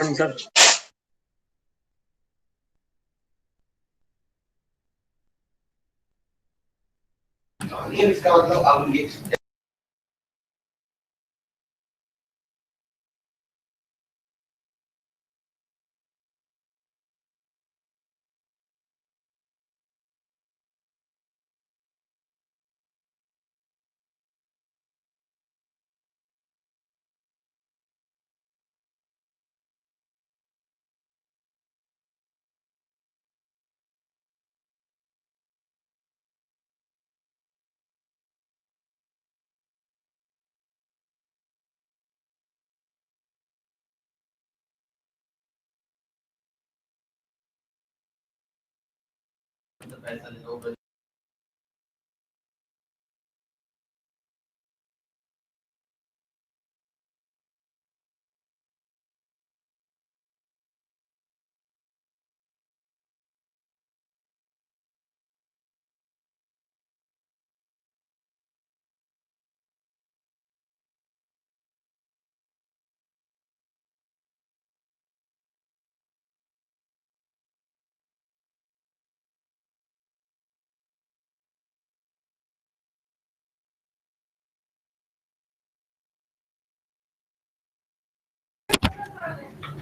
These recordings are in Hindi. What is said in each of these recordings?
Afternoon sir. इसका मतलब आप ये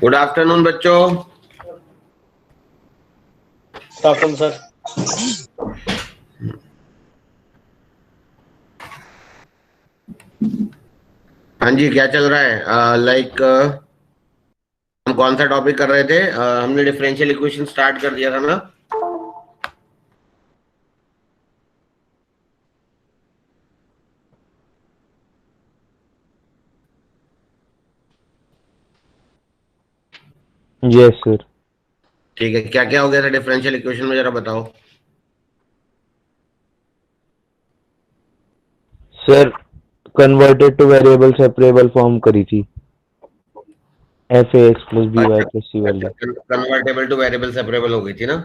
गुड आफ्टरनून बच्चों। Afternoon sir. हाँ जी, क्या चल रहा है? हम कौन सा टॉपिक कर रहे थे? हमने डिफरेंशियल इक्वेशन स्टार्ट कर दिया था ना। Yes sir. ठीक है, क्या क्या हो गया था डिफरेंशियल इक्वेशन में, जरा बताओ। Sir converted to variable separable form करी थी, f a x plus b y plus c वाली। कन्वर्टेबल टू वेरिएबल सेपरेबल हो गई थी ना।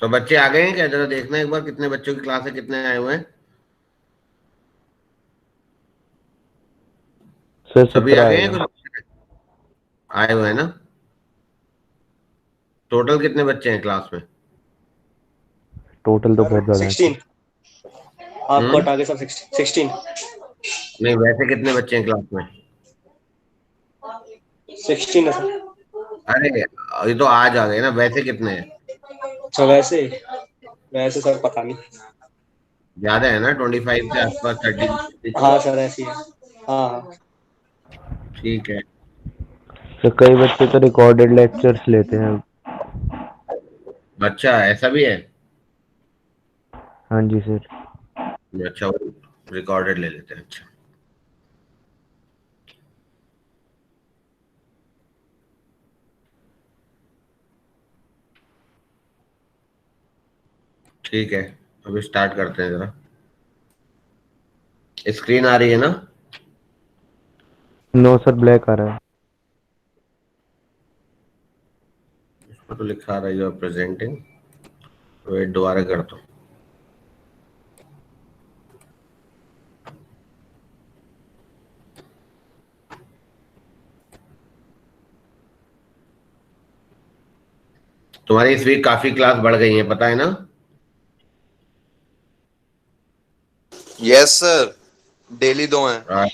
तो बच्चे आ गए हैं क्या? जरा देखना एक बार कितने बच्चों की क्लास है, कितने आए हुए हैं। सर सभी आ 17 गए आए हैं? हैं। कुछ आए हुए हैं ना। टोटल कितने बच्चे हैं क्लास में? टोटल तो बहुत ज्यादा है 16 सर। आपको हटा के सब 16। नहीं, वैसे कितने बच्चे हैं क्लास में? 16 है सर। अरे ये तो आज आ गए ना, वैसे कितने हैं? अच्छा वैसे वैसे सर पता नहीं। ज्यादा है ना, 25 के आसपास, 30। हाँ सर ऐसी है। हाँ हाँ। ठीक है। सर कई बच्चे तो रिकॉर्डेड लेक्चर्स लेते हैं। अच्छा, ऐसा भी है। हाँ जी सर। अच्छा, वो रिकॉर्डेड ले लेते हैं। अच्छा, ठीक है। अभी स्टार्ट करते हैं जरा। स्क्रीन आ रही है ना? नो सर, ब्लैक आ रहा है। इसको तो लिखा रहा है यू आर प्रेजेंटिंग। वेट, दोबारा करता हूँ। तुम्हारी इस वीक काफी क्लास बढ़ गई है, पता है ना। यस सर, डेली 2 हैं।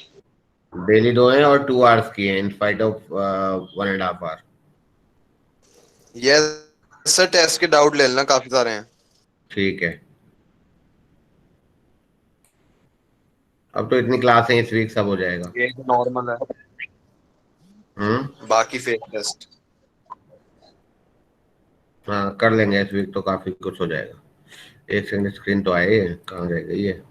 डेली 2 हैं और 2 आवर्स की है, in spite of 1.5 hour. Yes sir, test के डाउट ले लेना, काफी सारे हैं। ठीक है। अब तो इतनी क्लास है, इस वीक सब हो जाएगा। ये नॉर्मल है, बाकी फेक टेस्ट। हाँ, कर लेंगे इस वीक तो काफी कुछ हो जाएगा। एक सेकंड, स्क्रीन तो आए, कहाँ रह गई है?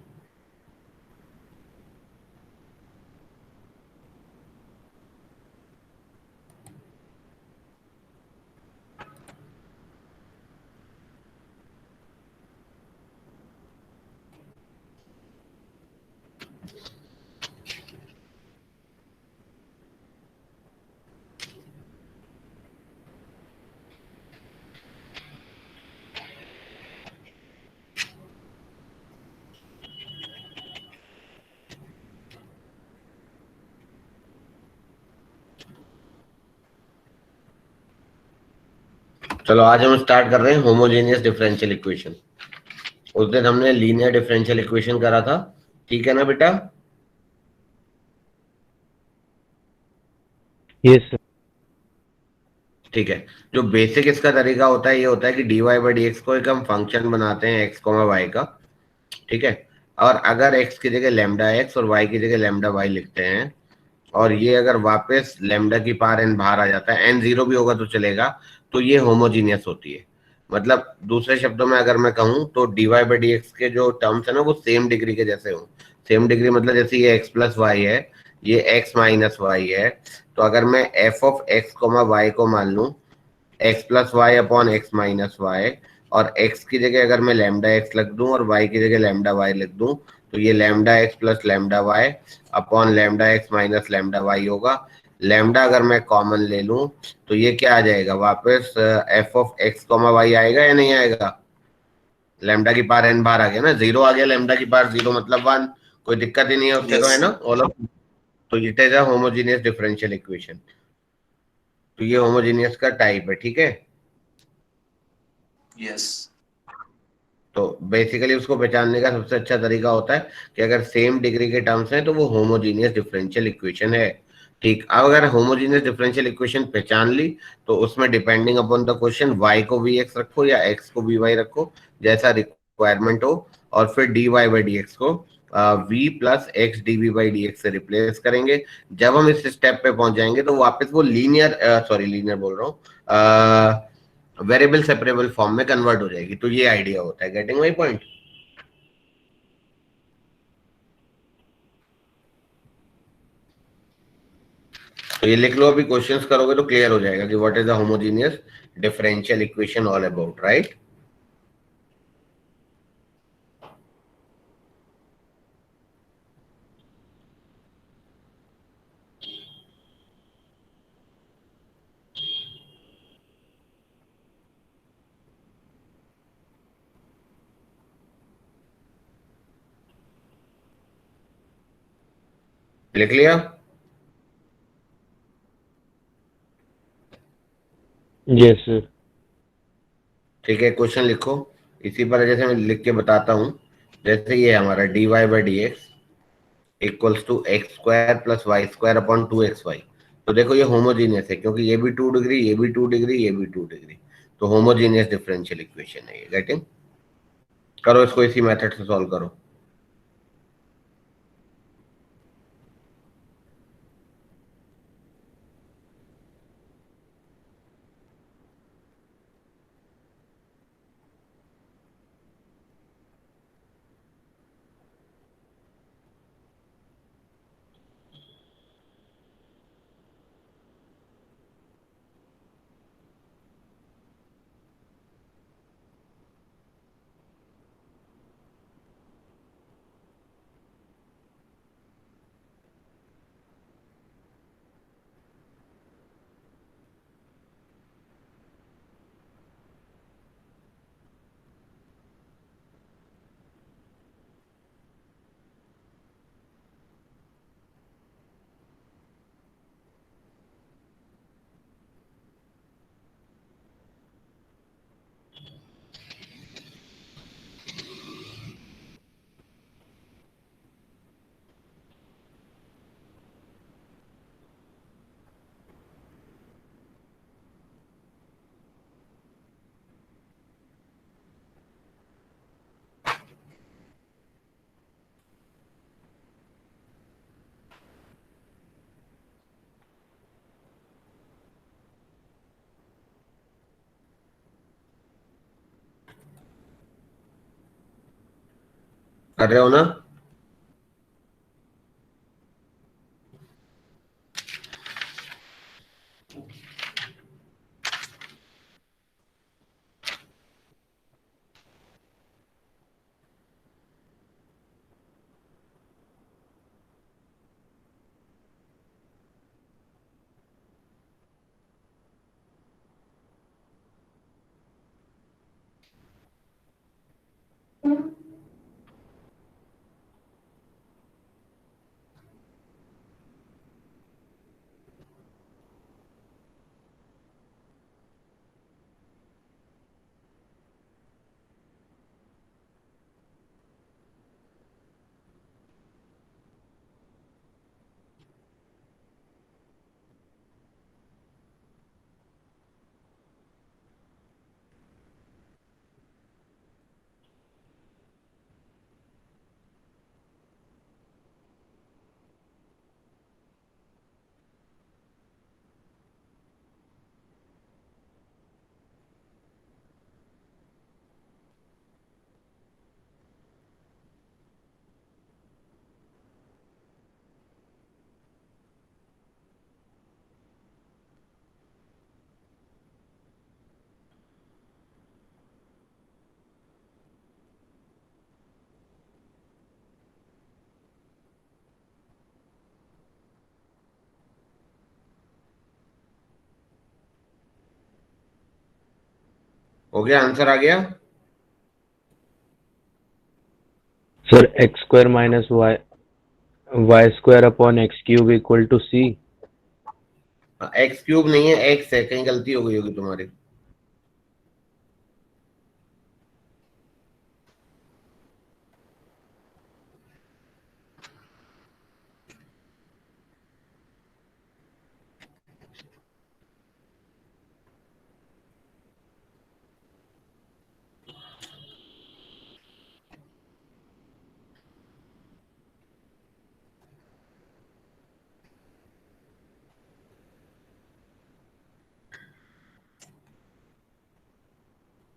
चलो आज हम स्टार्ट कर रहे हैं होमोजेनियस डिफरेंशियल इक्वेशन। उस दिन हमने लीनियर डिफरेंशियल इक्वेशन करा था, ठीक है ना बेटा? Yes sir. ठीक है। जो बेसिक इसका तरीका होता है ये होता है कि dy बाई डी एक्स को एक हम फंक्शन बनाते हैं x y का, ठीक है। और अगर x की जगह लैम्डा x और y की जगह लैम्डा y लिखते हैं और ये अगर वापस लैम्डा की पावर n बाहर आ जाता है, n जीरो भी होगा तो चलेगा, तो ये होमोजीनियस होती है। मतलब दूसरे शब्दों में अगर मैं कहूँ तो dy बाई डी एक्स के जो टर्म्स है ना वो सेम डिग्री के जैसे हो। सेम डिग्री मतलब जैसे ये x प्लस वाई है, ये x माइनस वाई है, तो अगर मैं f of x comma y को मान लूँ x plus y upon x minus y, और x की जगह अगर मैं लैम्डा x लिख दूं और y की जगह लैम्डा y लिख दूं, तो ये lambda x plus lambda y upon lambda x minus lambda y होगा। लैम्डा अगर मैं कॉमन ले लूं तो ये क्या आ जाएगा, वापस f of x comma y आएगा या नहीं आएगा? लैम्डा की पावर n बाहर आ गया ना, जीरो आ गया, लैम्डा की पावर जीरो मतलब वन, कोई दिक्कत ही नहीं है उससे, तो है Yes. ना ऑल ऑफ। तो it is a homogeneous differential equation. तो ये होमोजेनियस का टाइप है, ठीक है। Yes. तो बेसिकली उसको पहचानने का सबसे अच्छा तरीका होता है कि अगर सेम डिग्री के टर्म्स हैं तो वो होमोजीनियस डिफरेंशियल इक्वेशन है। ठीक, अब अगर होमोजीनियस डिफरेंशियल इक्वेशन पहचान ली तो उसमें depending upon the question y को vx रखो या x को vy रखो, जैसा रिक्वायरमेंट हो, और फिर dy बाई डी एक्स को v plus x d v by d x से रिप्लेस करेंगे। जब हम इस स्टेप पे पहुंच जाएंगे तो वापस वो लीनियर सॉरी लीनियर बोल रहा हूँ, वेरिएबल सेपरेबल फॉर्म में कन्वर्ट हो जाएगी। तो ये आइडिया होता है, गेटिंग माय पॉइंट? तो ये लिख लो, अभी क्वेश्चंस करोगे तो क्लियर हो जाएगा कि what is the homogeneous differential equation all about, right? लिख लिया? Yes sir. ठीक है, क्वेश्चन लिखो। इसी पर जैसे मैं लिख के बताता हूँ, जैसे ये हमारा dy by d x equals to x square plus y square upon two x y. तो देखो ये होमोजीनियस है क्योंकि ये भी 2 डिग्री, ये भी 2 डिग्री, ये भी 2 डिग्री। तो होमोजीनियस डिफरेंशियल इक्वेशन है ये, गेटिंग? करो इसको, इसी मेथड से सॉल्व करो। कर रहे हो ना? हो गया, आंसर आ गया। Sir x square minus y square upon x cube equal to c. X cube नहीं है, एक्स है, कहीं गलती हो गई होगी तुम्हारी।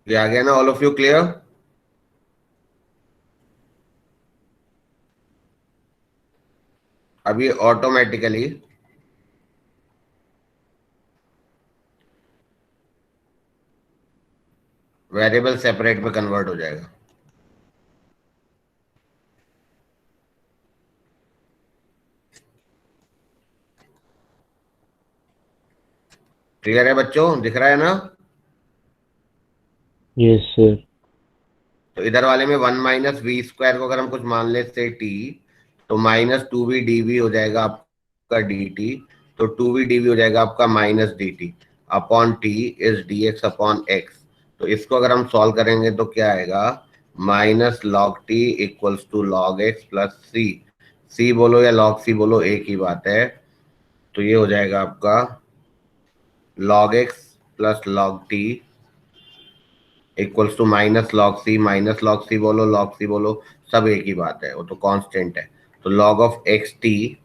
ये आ गया ना, ऑल ऑफ यू क्लियर? अभी ऑटोमेटिकली वेरिएबल सेपरेट पे कन्वर्ट हो जाएगा। क्लियर है बच्चों, दिख रहा है ना? Yes sir. तो इधर वाले में 1 - v² को अगर हम कुछ मान ले से t, तो -2v/dv हो जाएगा आपका dt। तो 2v/dv हो जाएगा आपका -dt upon t is dx upon x। तो इसको अगर हम सॉल्व करेंगे तो क्या आएगा, -log t equals to log x plus c। c बोलो या log c बोलो, एक ही बात है। तो ये हो जाएगा आपका log x plus log t equals to minus log c बोलो, सब एक ही बात है, वो तो कांस्टेंट है। तो लॉग ऑफ एक्स टी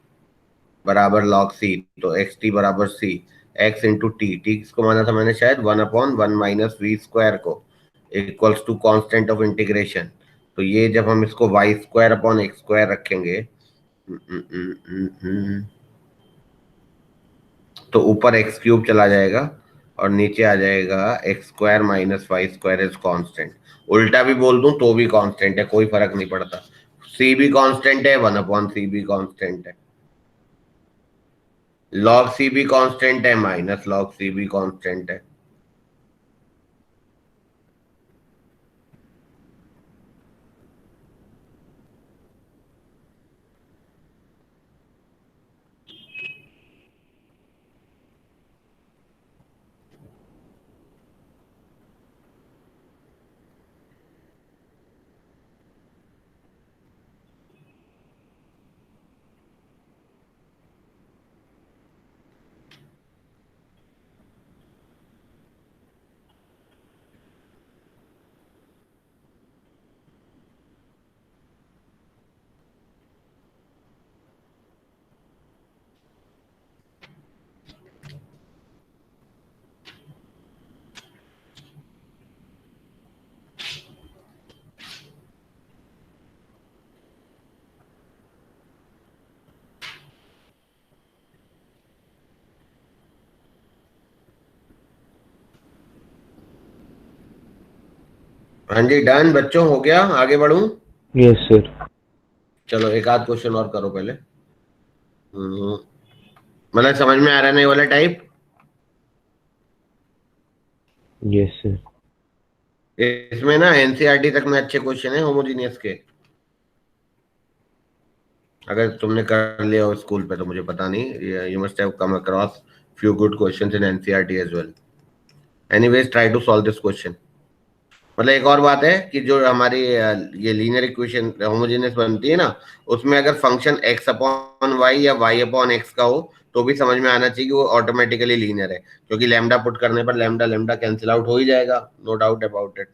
बराबर लॉग सी, तो एक्स टी बराबर c, x into t, t किसको माना था मैंने, शायद 1/1 - v² को, equals to constant of integration. तो ये जब हम इसको y² अपॉन x² रखेंगे, तो ऊपर x³ चला जाएगा और नीचे आ जाएगा x² - y² इज कांस्टेंट। उल्टा भी बोल दूं तो भी कांस्टेंट है, कोई फर्क नहीं पड़ता। c भी कांस्टेंट है, 1/c भी कांस्टेंट है, log c भी कांस्टेंट है, -log c भी कांस्टेंट है। हाँ जी, डन बच्चों, हो गया, आगे बढ़ूं? Yes sir. चलो एक आध क्वेश्चन और करो पहले। मतलब समझ में आ रहा है ना ये वाला टाइप? Yes sir. इसमें ना एनसीईआरटी तक में अच्छे क्वेश्चन है होमोजीनियस के। अगर तुमने कर लिया हो स्कूल पे तो मुझे पता नहीं, you must have come across few good questions in NCERT as well. Anyways try to solve this question. मतलब एक और बात है कि जो हमारी ये लीनियर इक्वेशन होमोजेनियस बनती है ना, उसमें अगर फंक्शन x अपॉन वाई या y अपॉन एक्स का हो तो भी समझ में आना चाहिए कि वो ऑटोमेटिकली लीनियर है, क्योंकि लैम्डा पुट करने पर लैम्डा लैम्डा कैंसिल आउट हो ही जाएगा, no doubt about it.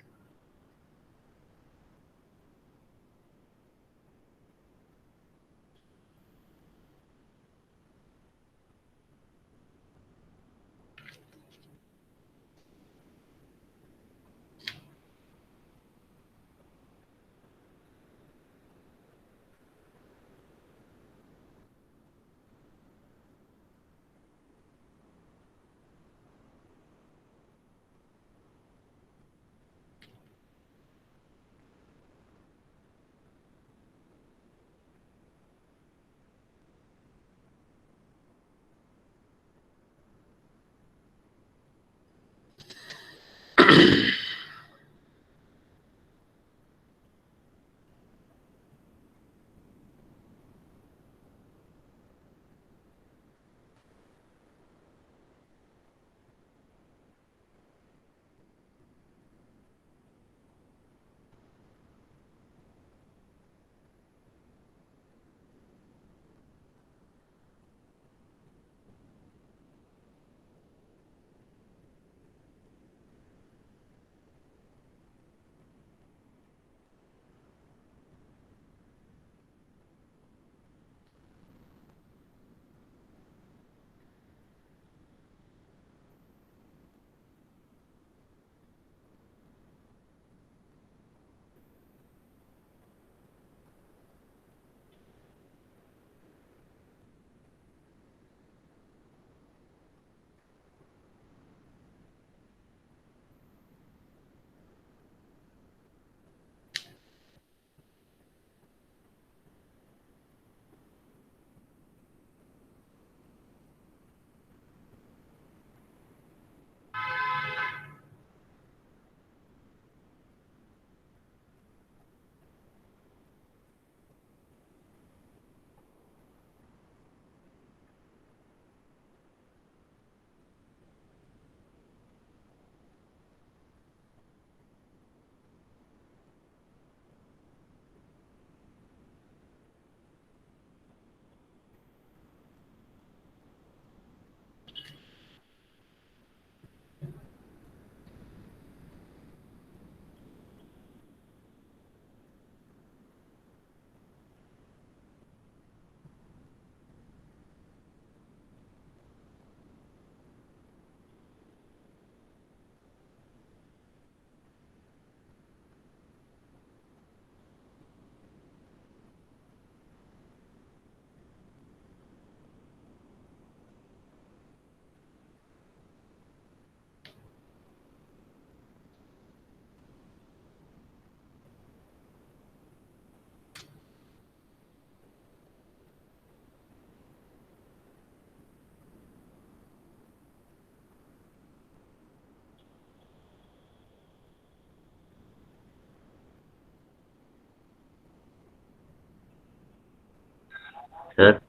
Sir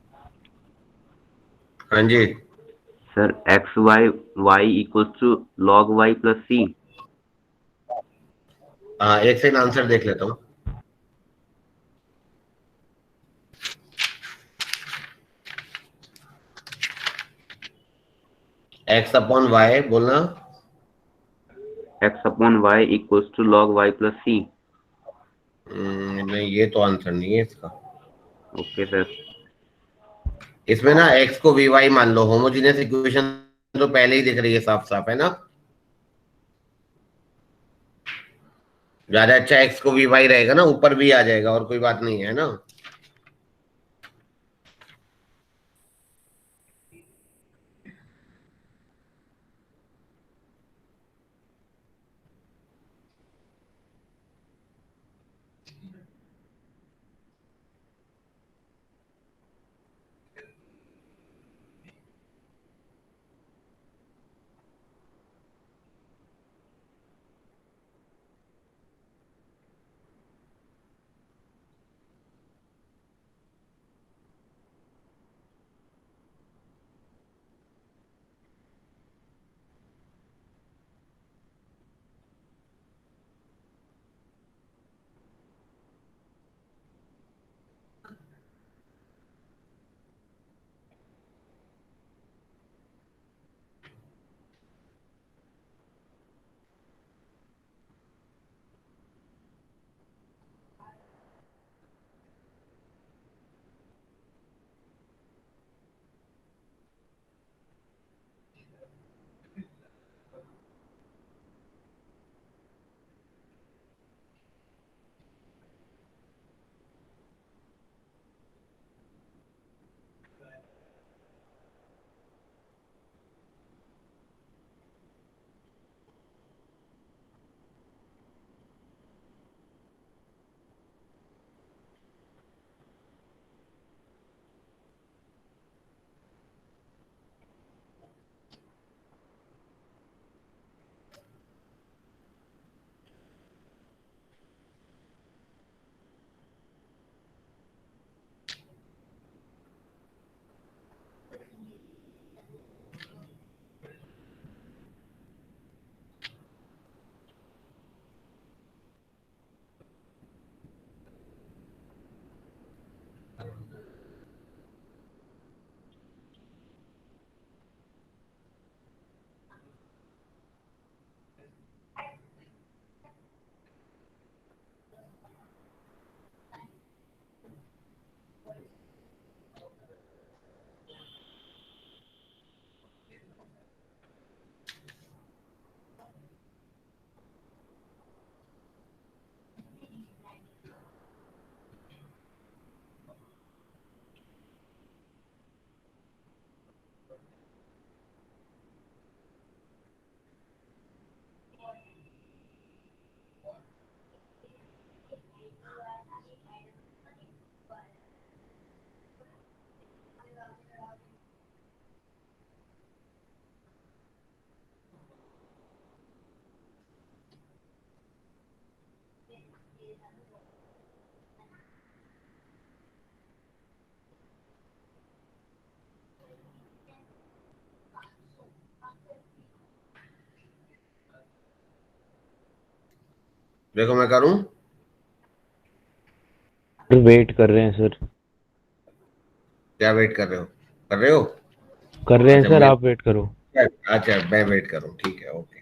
हाँ जी, sir x y equals to log y plus c. हाँ एक सेकंड आंसर देख लेता हूँ। एक्स अपॉन वाई बोलना। X upon y equals to log y plus c. नहीं ये तो आंसर नहीं है इसका। Okay sir. इसमें ना एक्स को वी वाई मान लो, होमोजीनियस इक्वेशन तो पहले ही दिख रही है साफ साफ, है ना। ज्यादा अच्छा एक्स को वी वाई रहेगा ना, ऊपर भी आ जाएगा और कोई बात नहीं है ना। देखो मैं करूं। वेट कर रहे हैं सर। क्या वेट कर रहे हो? कर रहे हो? कर रहे हैं अच्छा सर, मैं, आप वेट करो। अच्छा मैं वेट करूं, ठीक है ओके।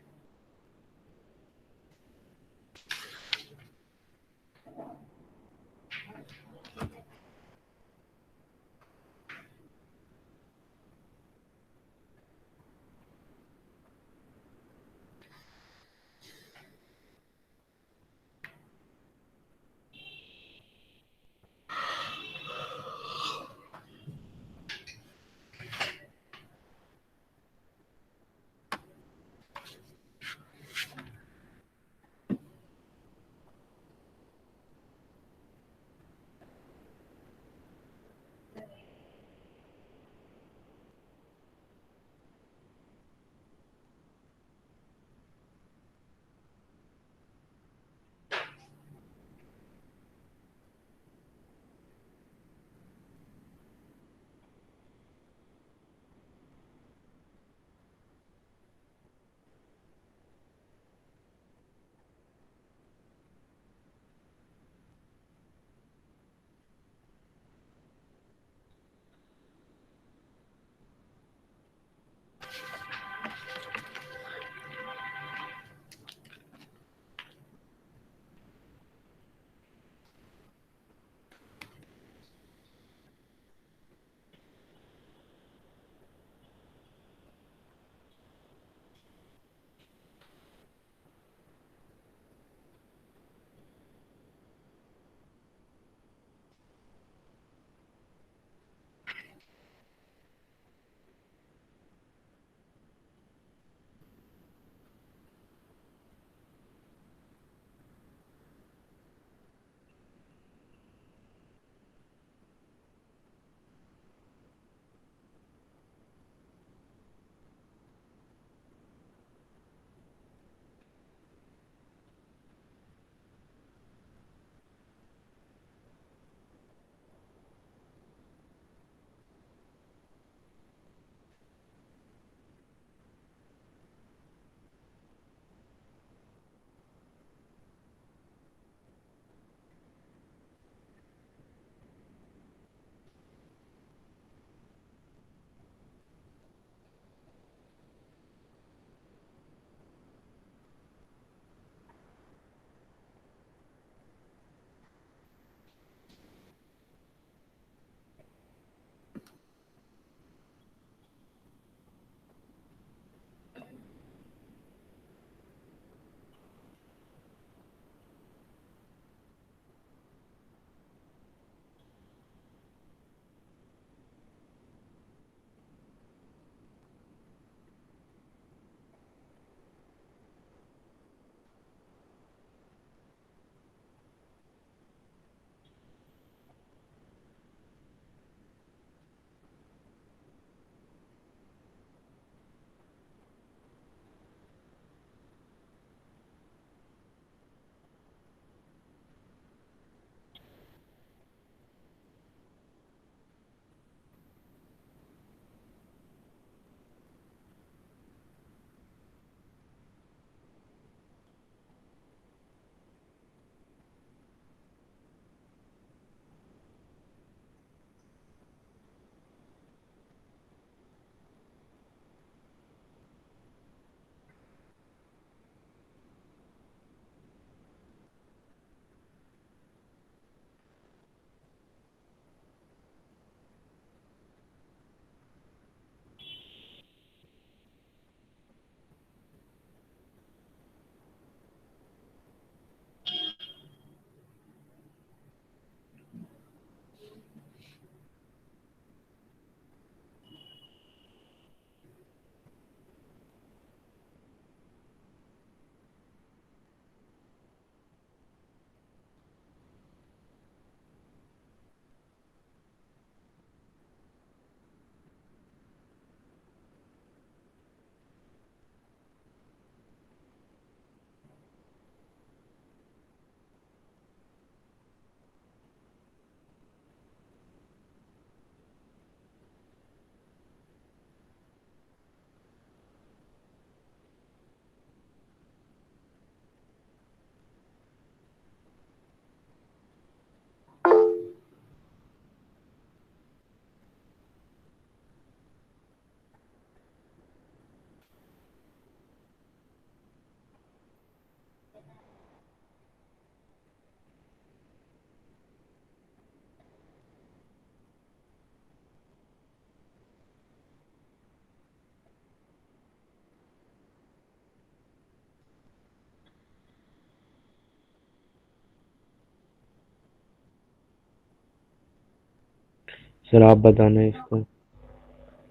सर आप बताना इसका,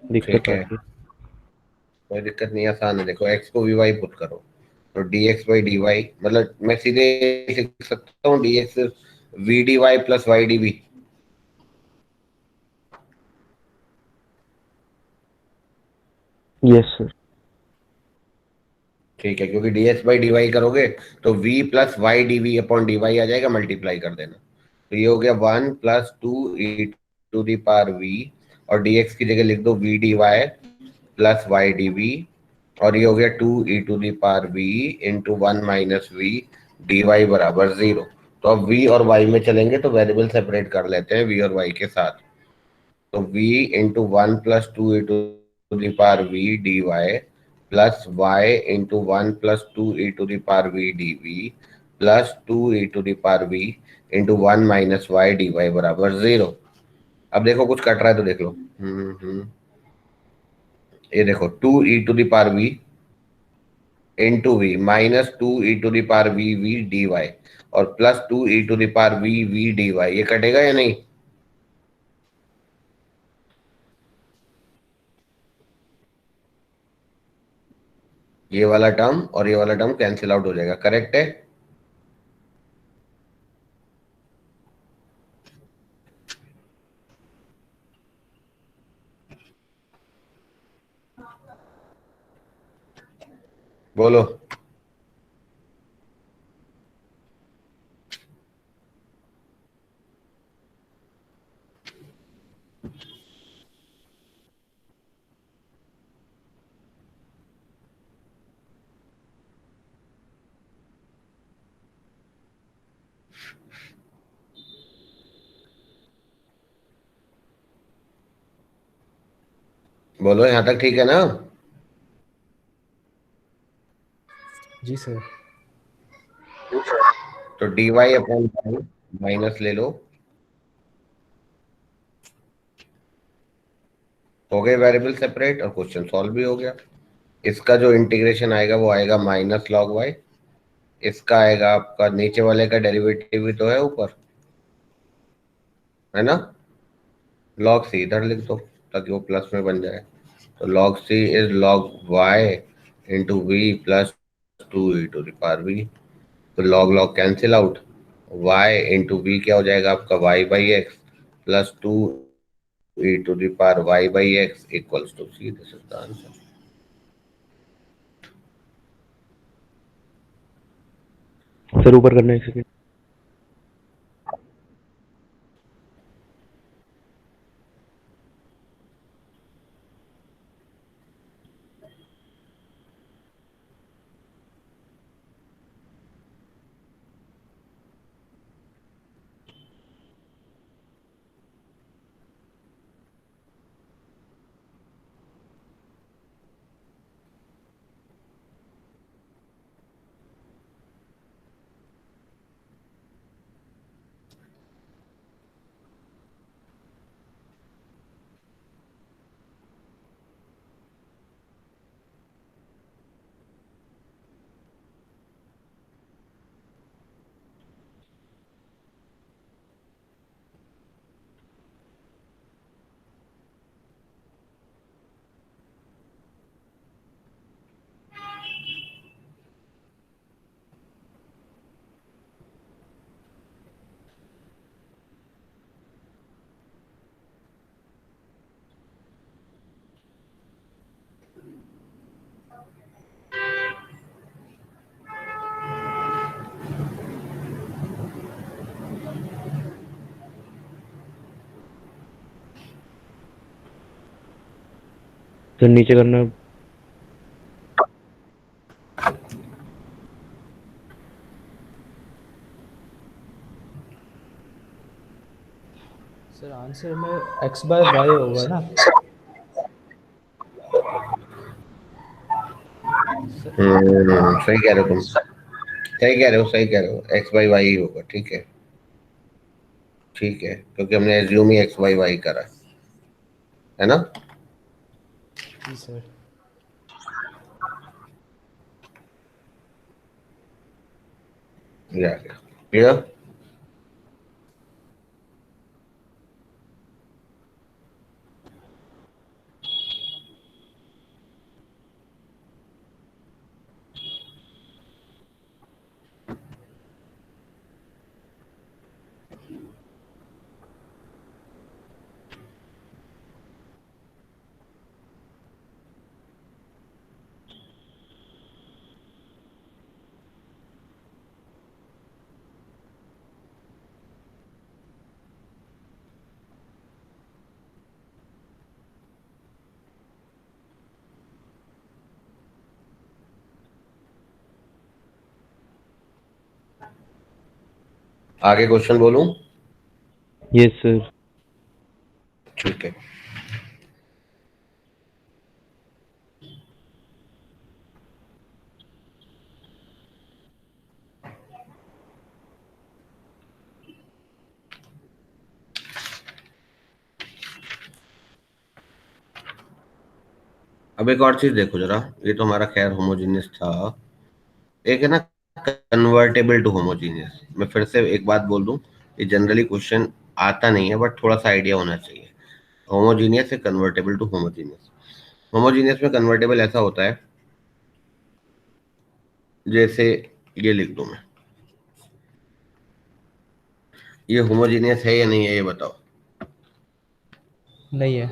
दिक्कत ठीक है, आती है। कोई दिक्कत नहीं, आसान है। देखो एक्स को वी वाई पुट करो तो d x by d y, मतलब मैं सीधे लिख सकता हूँ d x v d y plus y d v. Yes sir. ठीक है, क्योंकि d x by d y करोगे तो v plus y d v upon d y आ जाएगा, मल्टीप्लाई कर देना। तो ये हो गया 1 + 2 e⁻v, और dx की जगह लिख दो v dy plus y d v, और ये हो गया 2 e⁻v इंटू 1 - v dy बराबर 0। तो अब v और y में चलेंगे तो वेरिएबल सेपरेट कर लेते हैं v और y के साथ। तो v into 1 + 2 e⁻v dy plus y into 1 + 2 e⁻v plus 2 e⁻v into 1 - y dy बराबर 0। अब देखो कुछ कट रहा है तो देख लो। ये देखो 2 e⁻v into v minus 2 e⁻v dy और प्लस 2 e⁻v dy, ये कटेगा या नहीं? ये वाला टर्म और ये वाला टर्म कैंसिल आउट हो जाएगा, करेक्ट है? बोलो। बोलो, यहां तक ठीक है ना? जी सर। तो डी वाई अपॉन माइनस ले लो, हो गए वेरिएबल सेपरेट और क्वेश्चन सॉल्व भी हो गया। इसका जो इंटीग्रेशन आएगा वो आएगा -log y, इसका आएगा आपका नीचे वाले का डेरिवेटिव भी तो है ऊपर, है ना? log c इधर लिख दो ताकि वो प्लस में बन जाए। तो log c is log y into v plus 2 e⁻v। तो log log cancel out, y into v क्या हो जाएगा आपका y/x plus 2 e⁻y/x equals to c। This is the answer. Sir ऊपर करना एक सेकंड। सर नीचे करना। सर आंसर में x/y होगा ना सर? सही कह रहे हो तुम, सही कह रहे हो, सही कह रहे हो, x/y ही होगा। ठीक है, ठीक है, क्योंकि हमने एज्यूम ही x/y करा है ना? जी सर। ये आ गया, क्लियर? आगे क्वेश्चन बोलूं? Yes, sir. ठीक है। अब एक और चीज देखो जरा, ये तो हमारा खैर होमोजीनियस था। एक है ना कन्वर्टेबल टू होमोजीनियस। मैं फिर से एक बात बोल दूं, ये जनरली क्वेश्चन आता नहीं है बट थोड़ा सा आइडिया होना चाहिए। होमोजीनियस से कन्वर्टेबल टू होमोजीनियस। होमोजीनियस में कन्वर्टेबल ऐसा होता है जैसे, ये लिख दूं मैं, ये होमोजीनियस है या नहीं है ये बताओ। नहीं है,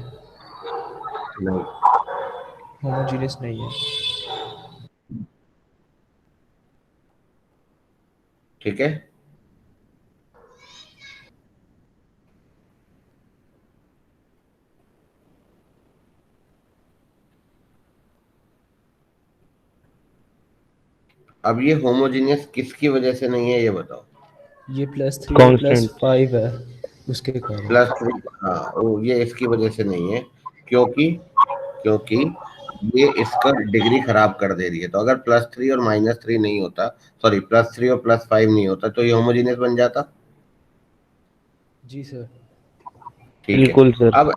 नहीं। होमोजीनियस नहीं है। ठीक है। अब ये होमोजीनियस किसकी वजह से नहीं है ये बताओ। ये +3 और Constant. +5 है, उसके कारण। प्लस 3, हाँ ये इसकी वजह से नहीं है, क्योंकि क्योंकि ये इसका डिग्री खराब कर दे रही है। तो अगर +3 और -3 नहीं होता, सॉरी +3 और +5 नहीं होता तो ये होमोजीनियस बन जाता। जी सर। ठीक है। बिल्कुल सर। अब,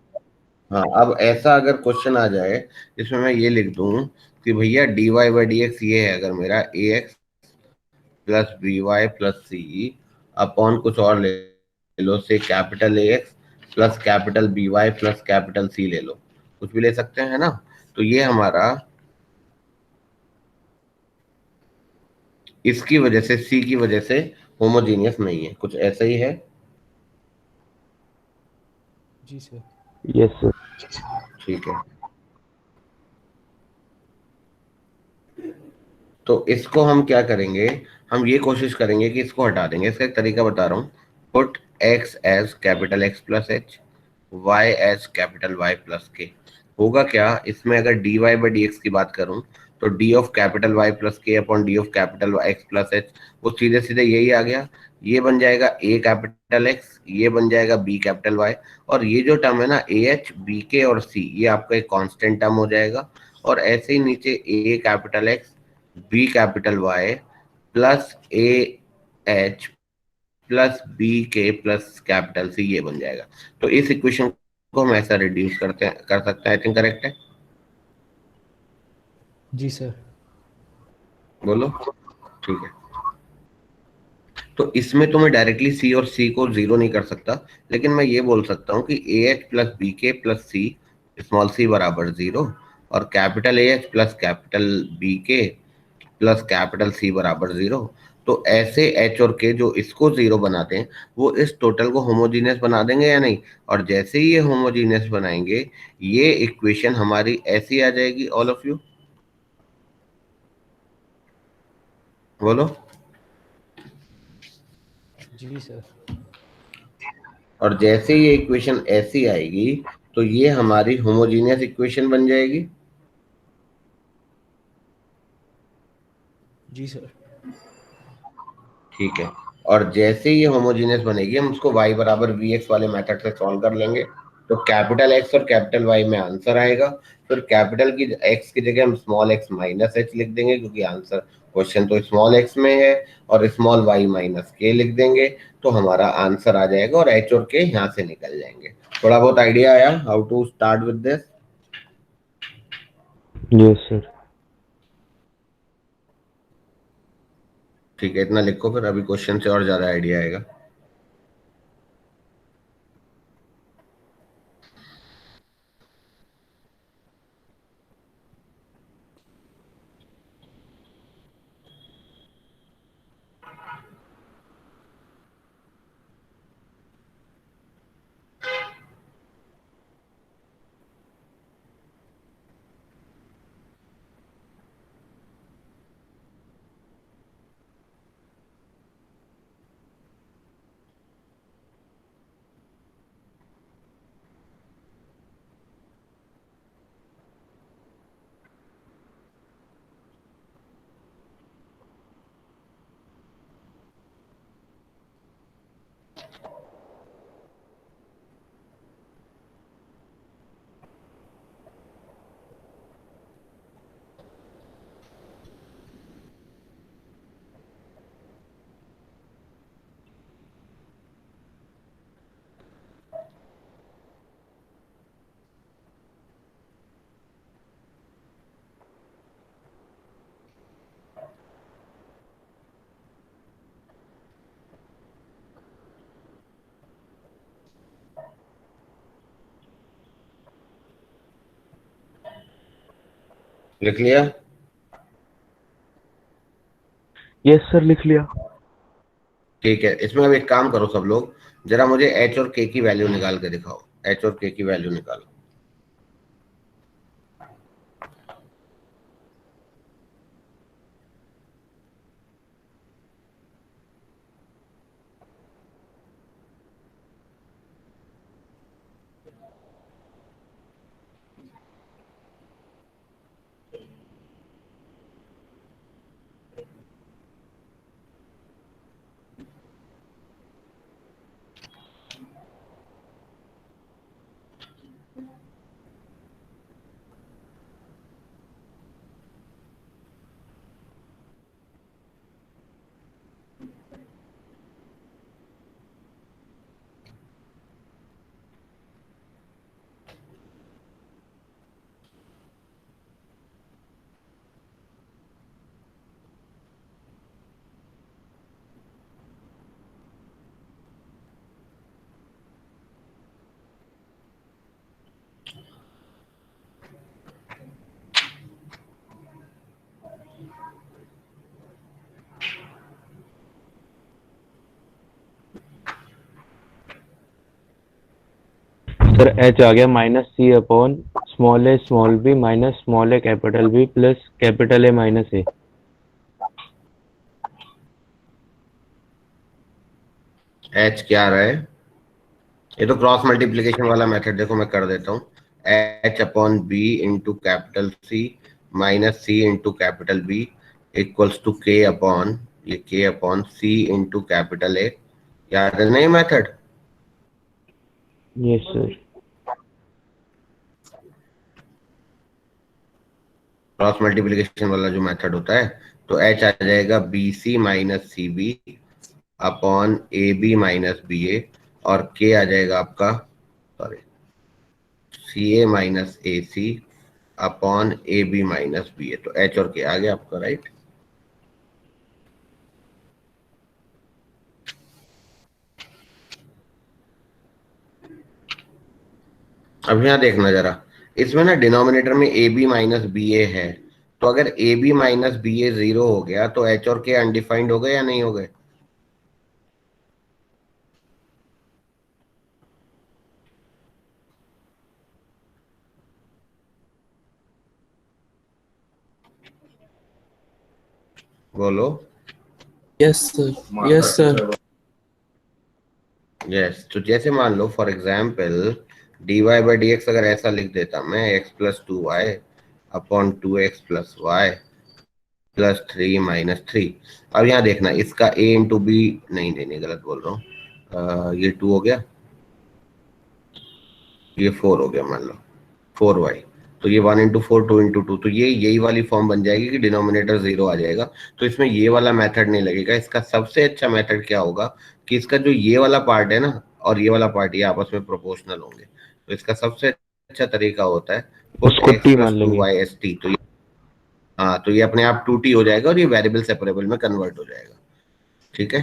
हाँ अब ऐसा अगर क्वेश्चन आ जाए जिसमें मैं ये लिख दूं कि भैया dy/dx ये है, अगर मेरा ax plus by plus c upon कुछ और ले लो, से capital AX plus capital by plus capital C ले लो, कुछ भी ले सकते हैं, है ना। तो ये हमारा इसकी वजह से, C की वजह से होमोजीनियस नहीं है, कुछ ऐसा ही है। जी सर। Yes, sir. ठीक है। तो इसको हम क्या करेंगे, हम ये कोशिश करेंगे कि इसको हटा देंगे। इसका एक तरीका बता रहा हूँ। Put x as capital X plus H, y as capital Y plus K। होगा क्या इसमें, अगर dy/dx की बात करूं तो d of capital Y plus K upon d of capital X plus H, वो सीधे सीधे यही आ गया। ये बन जाएगा a कैपिटल X, ये बन जाएगा b कैपिटल Y, और ये जो टर्म है ना AH BK और C, ये आपका एक कांस्टेंट टर्म हो जाएगा। और ऐसे ही नीचे a capital X b capital Y plus a H plus b K plus capital C, ये बन जाएगा। तो इस इक्वेशन को हम ऐसा रिड्यूस कर सकते हैं। आई थिंक करेक्ट है, जी सर। बोलो। ठीक है। तो इसमें तो मैं डायरेक्टली सी और सी को जीरो नहीं कर सकता, लेकिन मैं ये बोल सकता हूँ कि a H plus b K plus c small c बराबर जीरो, और capital A H plus capital B K plus capital C बराबर जीरो। तो ऐसे एच और के जो इसको जीरो बनाते हैं वो इस टोटल को होमोजीनियस बना देंगे या नहीं। और जैसे ही ये होमोजीनियस बनाएंगे, ये इक्वेशन हमारी ऐसी आ जाएगी। ऑल ऑफ यू बोलो। जी सर। और जैसे ये इक्वेशन ऐसी आएगी तो ये हमारी होमोजीनियस इक्वेशन बन जाएगी। जी सर। ठीक है। और जैसे ये होमोजेनियस बनेगी हम उसको y बराबर वी एक्स वाले मेथड से सॉल्व कर लेंगे। तो कैपिटल एक्स और कैपिटल वाई में आंसर आएगा। फिर कैपिटल की एक्स की जगह हम स्मॉल एक्स माइनस एच लिख देंगे, क्योंकि आंसर क्वेश्चन तो स्मॉल एक्स में है, और स्मॉल वाई माइनस के लिख देंगे। तो हमारा आंसर आ जाएगा और एच और के यहाँ से निकल जाएंगे। थोड़ा बहुत आइडिया आया how to start with this? Yes, sir. ठीक है, इतना लिखो, फिर अभी क्वेश्चन से और ज्यादा आइडिया आएगा। लिख लिया? यस सर, लिख लिया। ठीक है, इसमें अब एक काम करो सब लोग, जरा मुझे एच और के की वैल्यू निकाल के दिखाओ। एच और के की वैल्यू निकालो। सर एच आ गया -c/(a) minus (a) plus A। H क्या आ रहा है? ये तो क्रॉस मल्टीप्लीकेशन वाला मेथड, देखो मैं कर देता हूँ। H upon b into capital c minus c into capital b equals to k upon c into capital a. याद है नहीं method? Yes sir. Cross multiplication वाला जो मेथड होता है, तो एच आ जाएगा b c minus c b upon a b minus b a, और के आ जाएगा आपका, sorry, c a minus a c upon a b minus b a. तो एच और के आ गया आपका, राइट। अब यहाँ देखना जरा, इसमें ना डिनोमिनेटर में ए बी माइनस बी ए है, तो अगर ए बी माइनस बी ए 0 हो गया तो एच और के अनडिफाइंड हो गए या नहीं हो गए? बोलो। Yes sir, yes sir. Yes, तो जैसे मान लो for example d y by d x अगर ऐसा लिख देता मैं, x plus two y upon two x plus y plus three minus three. अब यहाँ देखना, इसका ए इंटू बी, नहीं नहीं नहीं, गलत बोल रहा हूँ, ये टू हो गया, ये फोर हो गया, मान लो फोर वाई, तो ये one into four, two into two, तो ये यही वाली फॉर्म बन जाएगी कि डिनोमिनेटर जीरो आ जाएगा। तो इसमें ये वाला मेथड नहीं लगेगा। इसका सबसे अच्छा मेथड क्या होगा कि इसका जो ये वाला पार्ट है ना और ये वाला पार्ट, ये आपस में प्रोपोर्शनल होंगे, तो इसका सबसे अच्छा तरीका होता है पुट उसको एक्स टी प्लस मान टू लेंगे। Y s t. तो हाँ, तो ये अपने आप टू टी हो जाएगा और ये वेरिएबल सेपरेबल में कन्वर्ट हो जाएगा। ठीक है,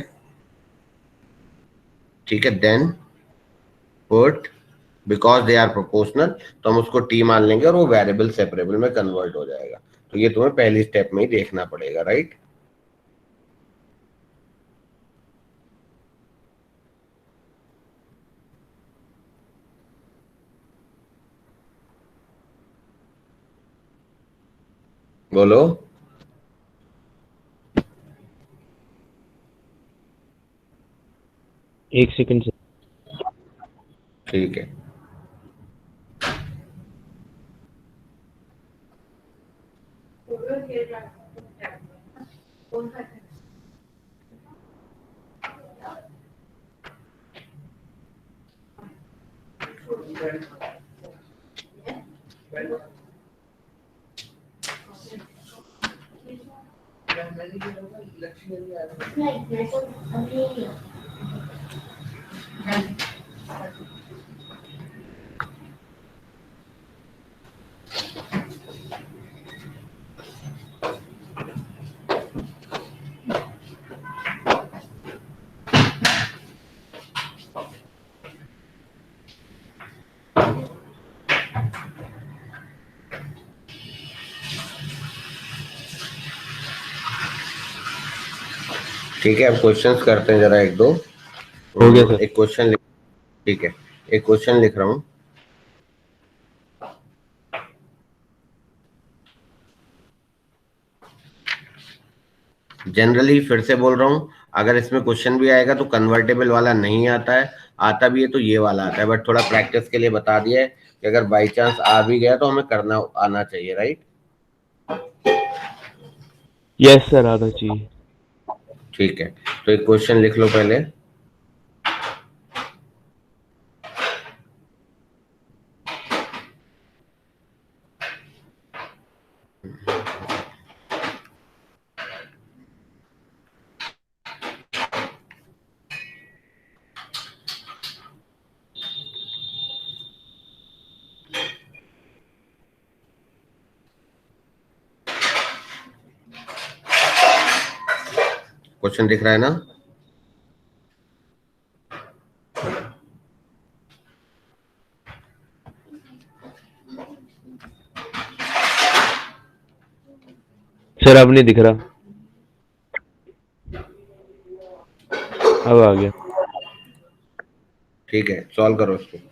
ठीक है। Then put, because they are proportional, तो हम उसको टी मान लेंगे और वो वेरिएबल सेपरेबल में कन्वर्ट हो जाएगा। तो ये तुम्हें पहली स्टेप में ही देखना पड़ेगा, राइट। बोलो। एक सेकंड सर। ठीक है, ठीक है, अब क्वेश्चंस करते हैं जरा एक दो। हो गया सर। एक क्वेश्चन लिख, ठीक है, एक क्वेश्चन लिख रहा हूँ। जनरली फिर से बोल रहा हूँ, अगर इसमें क्वेश्चन भी आएगा तो कन्वर्टेबल वाला नहीं आता है, आता भी है तो ये वाला आता है, बट थोड़ा प्रैक्टिस के लिए बता दिया है कि अगर बाई चांस आ भी गया तो हमें करना आना चाहिए, राइट? यस सर, आना चाहिए। ठीक है, तो एक क्वेश्चन लिख लो पहले। क्वेश्चन दिख रहा है ना? सर अब नहीं दिख रहा, अब आ गया। ठीक है, सॉल्व करो इसको।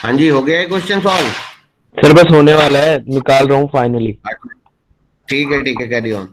हाँ जी, हो गया है क्वेश्चन सॉल्व। सर बस होने वाला है, निकाल रहा हूँ फाइनली। ठीक है, कैरी ऑन।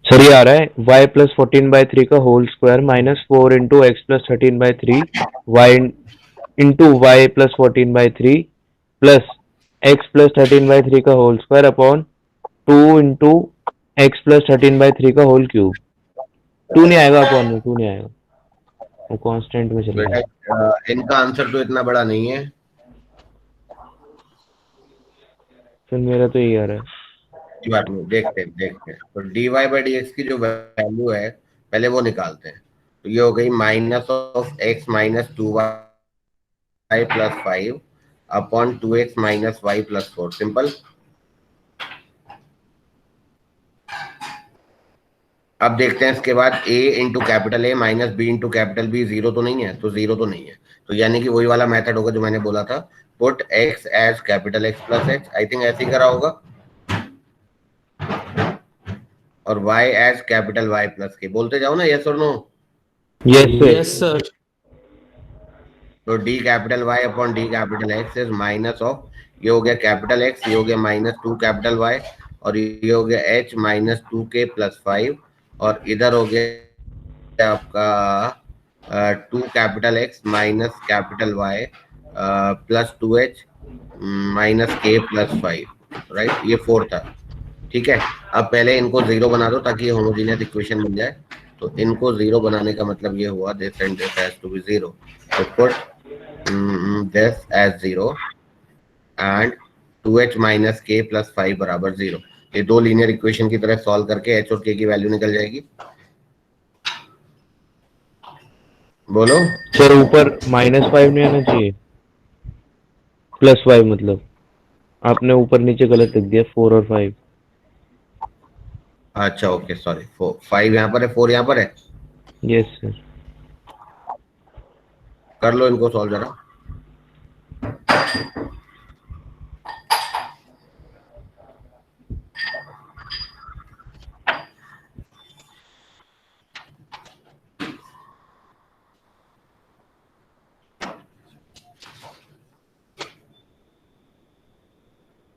सर ये आ रहा है y प्लस 14/3 का whole square minus 4 into x plus 13/3 y into y plus 14/3 plus x plus 13/3 का whole square upon 2 into x plus 13/3 का होल क्यूब। 2 नहीं आएगा अपॉन में, 2 नहीं आएगा, वो कांस्टेंट में चला बेटा जाएगा। इनका आंसर तो इतना बड़ा नहीं है। फिर मेरा तो यही आ रहा है। कोई बात नहीं, देखते हैं। तो dy बाई डी एक्स की जो वैल्यू है पहले वो निकालते हैं। तो ये हो गई minus of x minus 2y plus 5 upon 2x minus y plus 4। Simple. अब देखते हैं इसके बाद a into capital A minus b into capital B zero तो नहीं है, तो जीरो तो नहीं है, तो यानी कि वही वाला मेथड होगा जो मैंने बोला था, put x as capital X plus x. I think ऐसे ही करा होगा, और y as capital Y plus K. बोलते जाओ ना यस और no. Yes Yes, sir. sir. तो d capital Y upon d capital X is minus of, ये हो गया कैपिटल एक्स, ये हो गया माइनस 2 कैपिटल वाई, और ये हो गया एच माइनस 2k प्लस 5, और इधर हो गया आपका 2 capital X minus capital Y plus 2h minus k plus 5। Right, ये 4 था। ठीक है, अब पहले इनको जीरो बना दो ताकि ये होमोजेनियस इक्वेशन बन जाए। तो इनको जीरो बनाने का मतलब ये हुआ this and this has to be zero. तो put this as zero and 2h minus k plus 5 बराबर जीरो। ये दो लीनियर इक्वेशन की तरह सॉल्व करके h और k की वैल्यू निकल जाएगी। बोलो सर ऊपर -5 नहीं आना चाहिए, +5 मतलब आपने ऊपर नीचे गलत लिख दिया, 4 और 5। अच्छा ओके सॉरी, 5 यहाँ पर है, 4 यहाँ पर है। Yes sir. कर लो इनको सॉल्व जरा।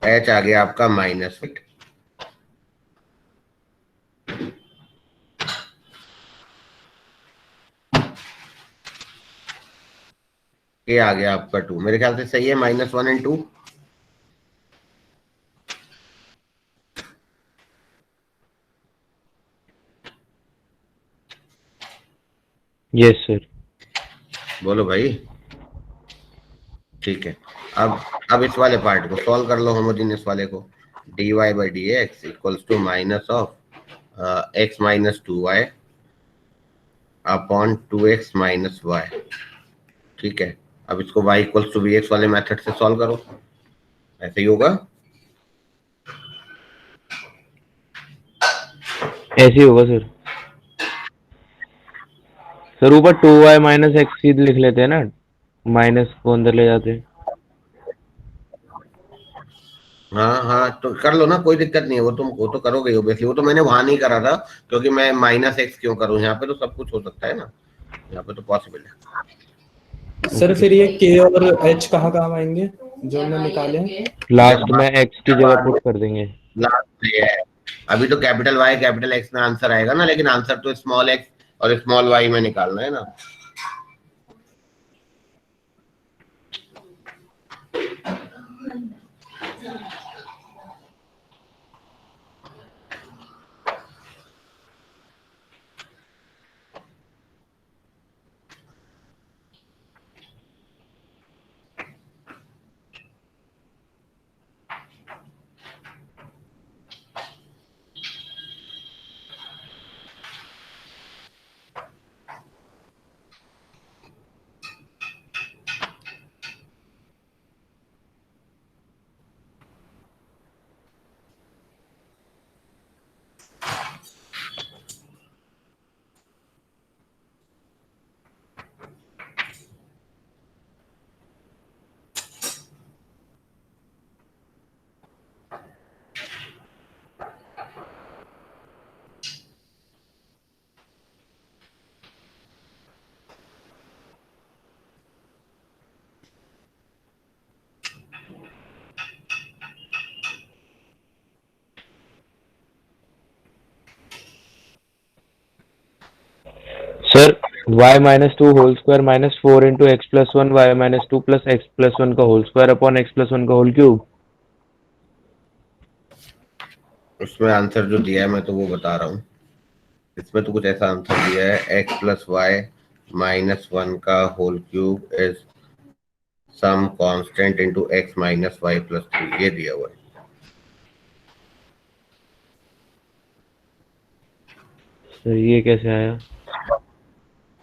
h आ गया आपका माइनस, ये आ गया आपका 2, मेरे ख्याल से सही है, -1 and 2। Yes sir. बोलो भाई। ठीक है, अब इस वाले पार्ट को सॉल्व कर लो, होमोजेनियस वाले को। dy by dx equals to minus of x minus 2y upon 2x minus y। ठीक है, अब इसको y इक्वल्स टू vx वाले मेथड से सॉल्व करो, ऐसे ही होगा। ऐसे ही होगा सर। सर ऊपर 2y माइनस एक्स सीधे लिख लेते हैं ना, माइनस को अंदर ले जाते हैं। हाँ हाँ, तो कर लो ना, कोई दिक्कत नहीं है, वो तो करोगे ऑब्वियसली। वो तो मैंने वहां नहीं करा था, क्योंकि मैं -x क्यों करूं, यहाँ पे तो सब कुछ हो सकता है ना, यहाँ पे तो पॉसिबल है। सर फिर ये K और H कहाँ कहाँ आएंगे जो हमने निकाले हैं? लास्ट में x की जगह पुट कर देंगे। लास्ट ये है, अभी तो कैपिटल Y कैपिटल X में आंसर आएगा ना, लेकिन आंसर तो स्मॉल x और स्मॉल y में निकालना है ना। Sir y minus 2 whole square minus 4 into x plus 1 y minus 2 plus x plus 1 का whole square upon x plus 1 का होल क्यूब। उसमें आंसर जो दिया है मैं तो वो बता रहा हूँ, इसमें तो कुछ ऐसा आंसर दिया है, x प्लस वाई माइनस 1 का whole cube is some constant into x minus y plus 3, ये दिया हुआ है। सर ये कैसे आया?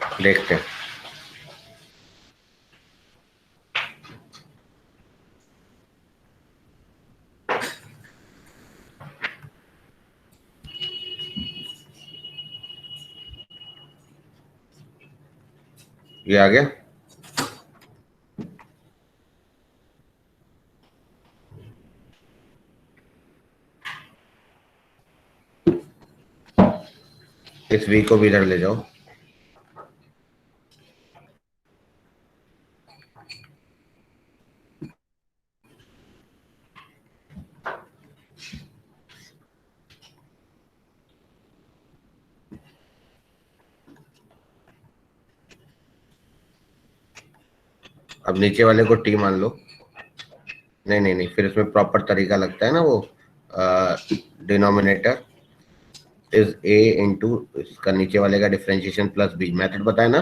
देखते हैं। ये आ गया। इस v को भी इधर ले जाओ। अब नीचे वाले को t मान लो। नहीं नहीं नहीं, फिर इसमें प्रॉपर तरीका लगता है ना, वो डिनोमिनेटर इज a इंटू इसका नीचे वाले का डिफरेंशिएशन प्लस b, मेथड बताए ना।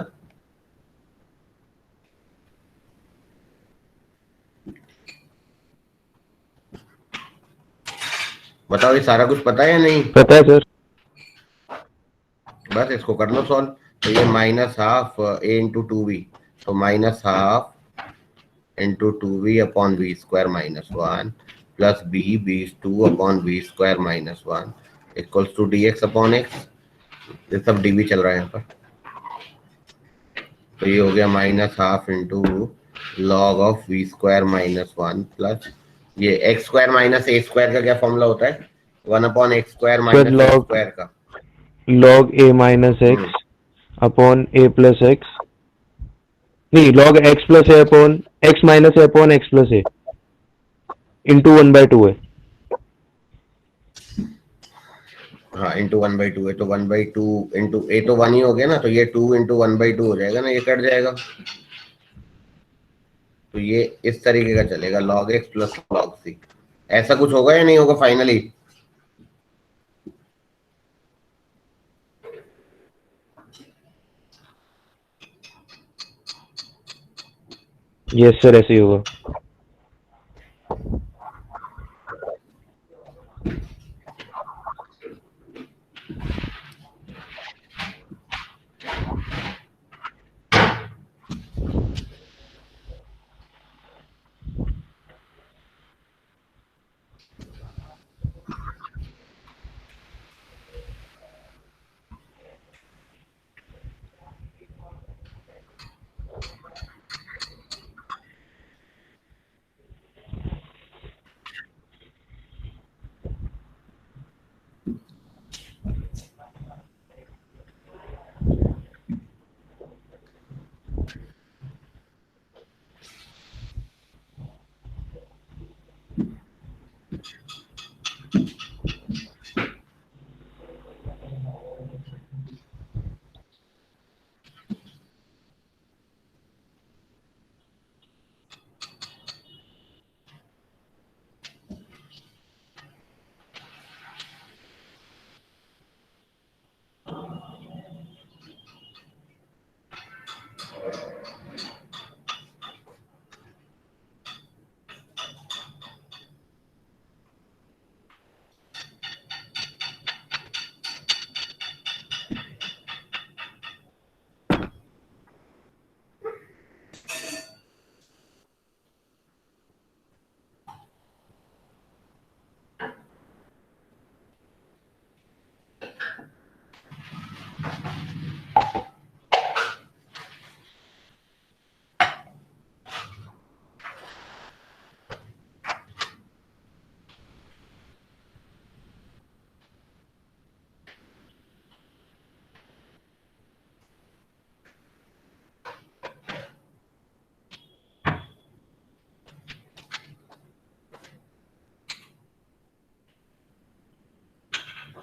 बताओ, ये सारा कुछ पता है या नहीं? पता है सर। बस इसको कर लो सॉल्व। तो ये minus half a into 2v, तो minus half into 2v upon v square minus 1 plus b 2 upon v square minus 1 equals to dx upon x। ये सब dv चल रहा है यहाँ पर, तो ये हो गया minus half into log of v square minus 1 प्लस ये x square minus a square का क्या फॉर्मूला होता है? 1 upon x square minus a square का log a minus x upon a plus x, नहीं log x plus a upon x minus a upon x plus a into 1/2 है। हाँ, इंटू 1/2 है, तो 1/2 इंटू a तो 1 ही हो गया ना, तो ये 2 इंटू 1/2 हो जाएगा ना, ये कट जाएगा। तो ये इस तरीके का चलेगा, log x plus log c। ऐसा कुछ होगा या नहीं होगा फाइनली? यस सर, ऐसे ही होगा।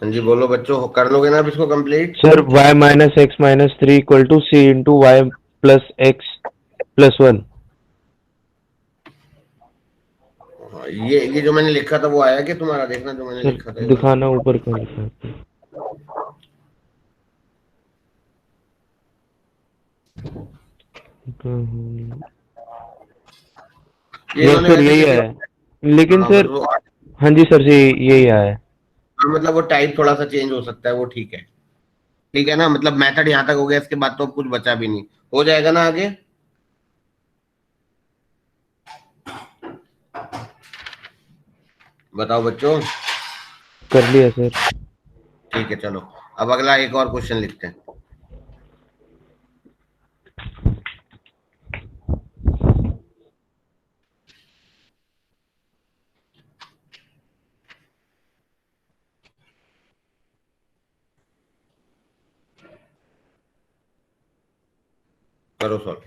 हाँ जी बोलो बच्चों, कर लोगे ना अब इसको complete? Sir y minus x minus three equal to c into y plus x plus one. ये जो मैंने लिखा था वो आया कि तुम्हारा? देखना जो मैंने सर लिखा था एक बार। दिखाना ऊपर का लिखा है। ये यस इन्होंने सर, वैसे यही किसी, आया। लेकिन हाँ बस सर, वो, हाँ जी सर जी, यही आया है। मतलब वो टाइप थोड़ा सा चेंज हो सकता है, वो ठीक है। ठीक है ना, मतलब मेथड यहाँ तक हो गया, इसके बाद तो अब कुछ बचा भी नहीं, हो जाएगा ना आगे? बताओ बच्चों। कर लिया सर। ठीक है चलो, अब अगला एक और क्वेश्चन लिखते हैं। करो solve.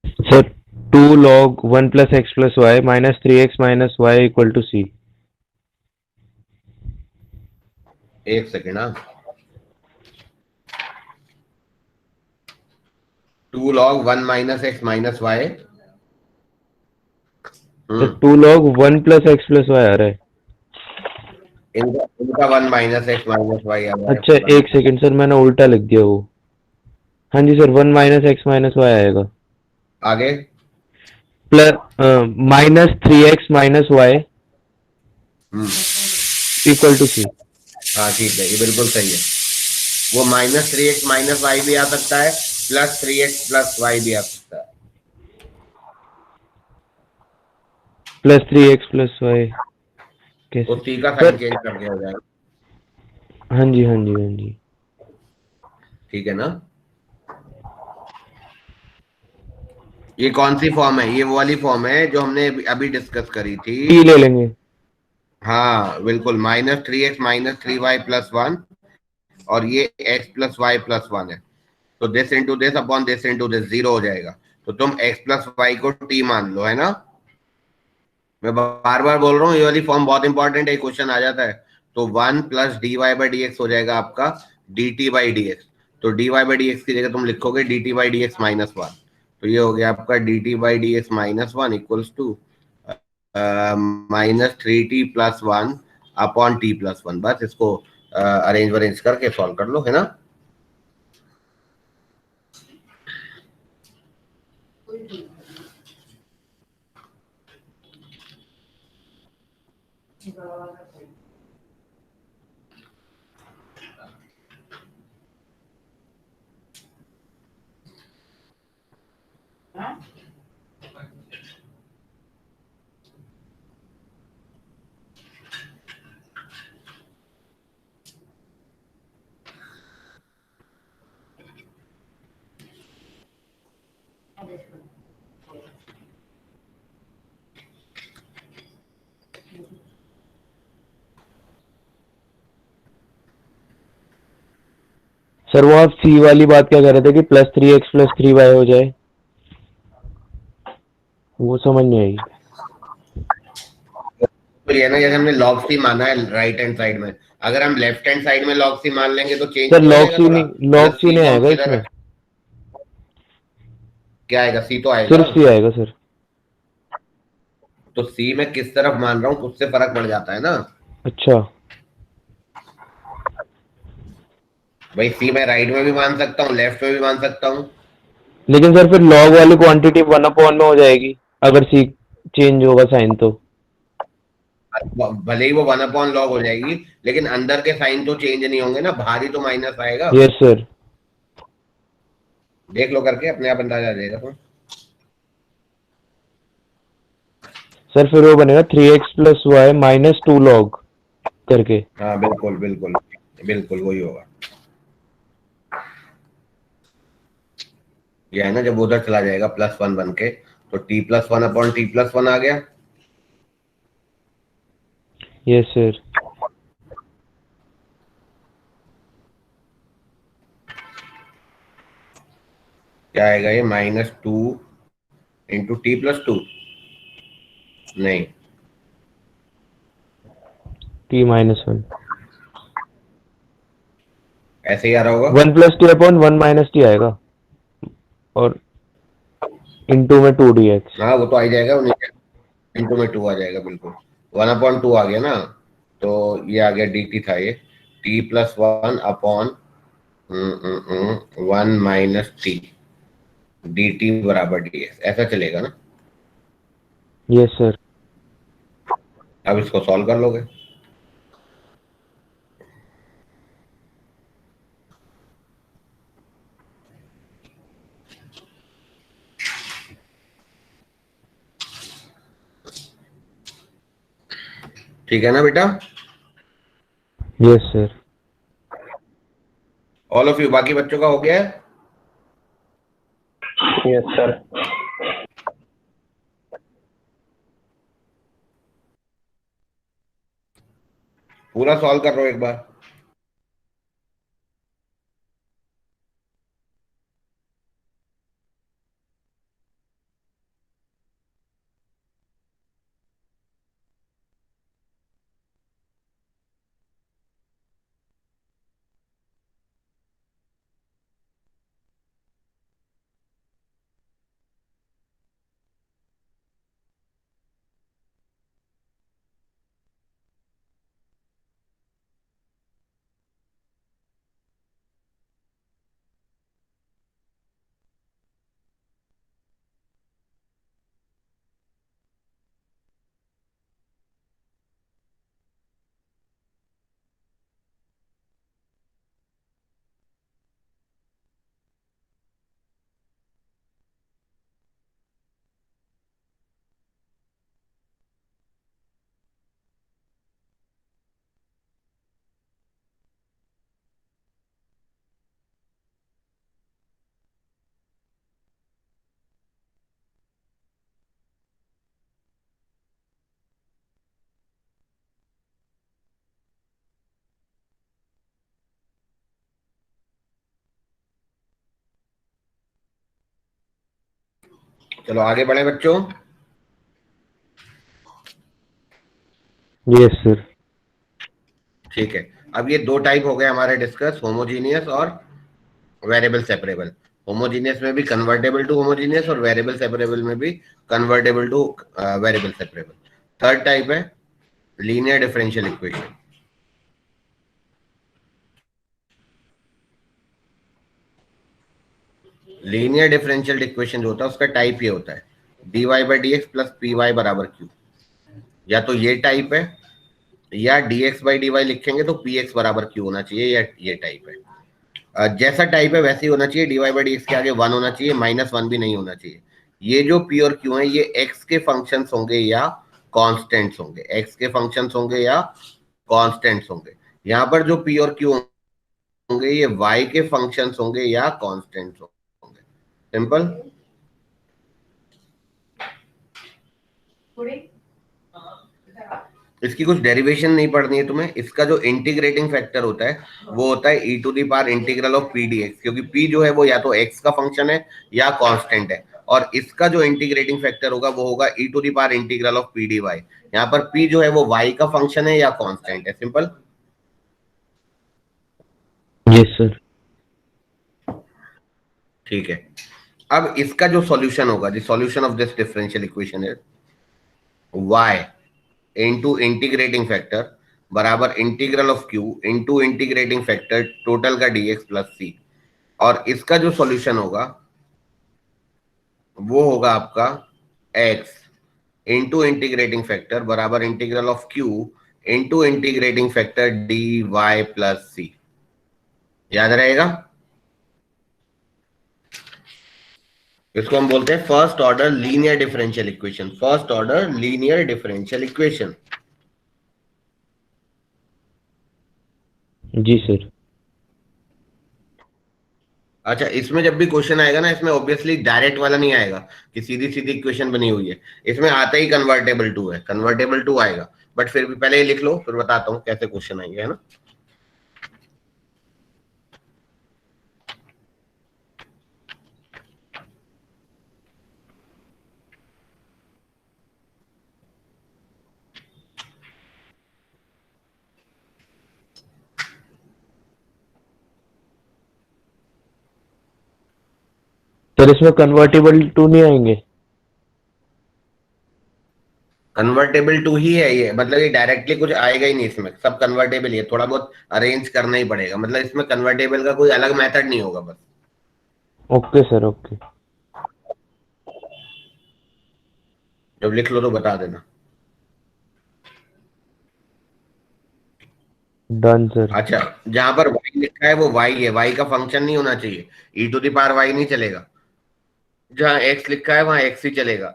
Sir 2 log 1 plus x plus y minus 3x minus y equal to c. एक सेकेंड। हाँ, 2 log 1 minus x minus y। Sir 2 log 1 plus x plus y आ रहा है। इनका 1 माइनस एक्स माइनस वाई आ रहा है। अच्छा एक सेकंड सर, मैंने उल्टा लिख दिया वो। हाँ जी सर, 1 माइनस एक्स माइनस वाई आएगा। आगे plus minus 3x minus y hmm, equal to c. हाँ ठीक है, ये बिल्कुल सही है। वो माइनस 3x माइनस वाई भी आ सकता है, प्लस 3x प्लस वाई भी आ सकता है। प्लस 3x प्लस वाई तो कैसे सी का साइन सर? चेंज कर दिया जाएगा। हाँ जी हाँ जी हाँ जी। ठीक है ना? ये कौन सी फॉर्म है? ये वो वाली फॉर्म है जो हमने अभी डिस्कस करी थी। टी ले लेंगे। हाँ बिल्कुल, -3x -3y प्लस 1, और ये x प्लस वाई प्लस 1 है। तो this into this upon this into this 0 हो जाएगा। तो तुम x प्लस वाई को t मान लो, है ना? मैं बार बार बोल रहा हूँ, ये वाली फॉर्म बहुत इंपॉर्टेंट है, क्वेश्चन आ जाता है। तो 1 plus d y by d x हो जाएगा आपका d t by d x. तो d y by d x की जगह तुम लिखोगे d t by d x minus 1। तो ये हो गया आपका d t by d x minus 1 equals to -3t plus 1 upon t plus 1। बस इसको अरेंज वरेंज करके सॉल्व कर लो, है ना? सर वो आप सी वाली बात क्या कर रहे थे कि प्लस 3x प्लस 3y हो जाए, वो समझ नहीं आई। तो ये ना, जैसे हमने log c माना है राइट हैंड साइड में, अगर हम लेफ्ट हैंड साइड में log c मान लेंगे तो चेंज सर नहीं हो लॉग जाएगा सी थोड़ा? नहीं, मतलब लॉग सी c नहीं को हम आएगा किधर इसमें। रख, क्या आएगा? c तो आएगा। सिर्फ सी आएगा सर। तो c में किस तरफ मान रहा हूँ उससे फर्क पड़ जाता है ना अच्छा भाई। c मैं राइट में भी मान सकता हूँ, लेफ्ट में भी मान सकता हूँ। लेकिन सर फिर लॉग वाली क्वांटिटी 1 अपॉन में हो जाएगी अगर सी चेंज होगा साइन तो। भले ही वो 1 अपॉन लॉग हो जाएगी, लेकिन अंदर के साइन तो चेंज नहीं होंगे ना, बाहर ही तो माइनस आएगा। Yes sir. देख लो करके, अपने आप अंदाजा आ जाएगा तुम। सर फिर वो बनेगा 3x plus Y minus 2 log करके। हाँ बिल्कुल बिल्कुल बिल्कुल वही होगा। ये है ना, जब उधर चला जाएगा प्लस 1 बन के, तो t plus 1 upon t plus 1 आ गया। Yes sir. क्या आएगा ये? -2 इंटू टी प्लस 2, नहीं t माइनस 1, ऐसे ही आ रहा होगा। 1 plus T upon 1 minus T आएगा और इनटू में 2 dx। हाँ वो तो आ ही जाएगा, इंटू में 2 आ जाएगा बिल्कुल। 1 अपॉन 2 आ गया ना, तो ये आ गया dt था ये, t plus 1 upon 1 minus T dt बराबर dx, ऐसा चलेगा ना? Yes sir. अब इसको सॉल्व कर लोगे। ठीक है ना बेटा? Yes sir. All of you, बाकी बच्चों का हो गया है? Yes sir. पूरा सॉल्व कर रहा हूं एक बार। चलो आगे बढ़े बच्चों। Yes sir. ठीक है, अब ये दो टाइप हो गए हमारे डिस्कस, होमोजीनियस और वेरिएबल सेपरेबल। होमोजीनियस में भी कन्वर्टेबल टू होमोजीनियस और वेरिएबल सेपरेबल में भी convertible to variable separable. Third type है linear differential equation. Linear differential equation जो होता है उसका टाइप ये होता है dy by d x plus p y बराबर क्यू। या तो ये टाइप है, या dx बाई डी वाई लिखेंगे तो px बराबर क्यू होना चाहिए, या ये टाइप है। जैसा टाइप है वैसे ही होना चाहिए, dy बाई डी एक्स के आगे वन होना चाहिए, माइनस वन भी नहीं होना चाहिए। ये जो p और q है ये x के फंक्शंस होंगे या कांस्टेंट्स होंगे, x के फंक्शंस होंगे या कांस्टेंट्स होंगे। यहाँ पर जो p और q होंगे ये y के फंक्शंस होंगे या कांस्टेंट्स होंगे। सिंपल। इसकी कुछ डेरिवेशन नहीं पढ़नी है तुम्हें। इसका जो इंटीग्रेटिंग फैक्टर होता है वो होता है e to the power integral of p d x, क्योंकि p जो है वो या तो x का फंक्शन है या कांस्टेंट है, और इसका जो इंटीग्रेटिंग फैक्टर होगा वो होगा e to the power integral of p d y. यहाँ पर p जो है वो y का फंक्शन है या कांस्टेंट है। सिंपल। Yes sir. ठीक है, अब इसका जो सॉल्यूशन होगा, the solution of this differential equation is y into integrating factor बराबर integral of q into integrating factor total का dx प्लस c। और इसका जो सॉल्यूशन होगा वो होगा आपका x इंटू इंटीग्रेटिंग फैक्टर बराबर integral of q into integrating factor dy plus c। याद रहेगा? इसको हम बोलते हैं first order linear differential equation. First order linear differential equation. जी सर। अच्छा, इसमें जब भी क्वेश्चन आएगा ना, इसमें ऑब्वियसली डायरेक्ट वाला नहीं आएगा कि सीधी सीधी इक्वेशन बनी हुई है। इसमें आता ही कन्वर्टेबल टू है, कन्वर्टेबल टू आएगा। बट फिर भी पहले ये लिख लो, फिर बताता हूँ कैसे क्वेश्चन आएंगे, है ना। सर इसमें कन्वर्टेबल टू नहीं आएंगे? कन्वर्टेबल टू ही है ये, मतलब ये डायरेक्टली कुछ आएगा ही नहीं, इसमें सब कन्वर्टेबल ही है। थोड़ा बहुत अरेंज करना ही पड़ेगा, मतलब इसमें कन्वर्टेबल का कोई अलग मेथड नहीं होगा बस। Okay sir, okay. जब लिख लो तो बता देना। Done sir. अच्छा, जहां पर y लिखा है वो y है, y का फंक्शन नहीं होना चाहिए, e to the power y नहीं चलेगा। जहां x लिखा है वहां x ही चलेगा,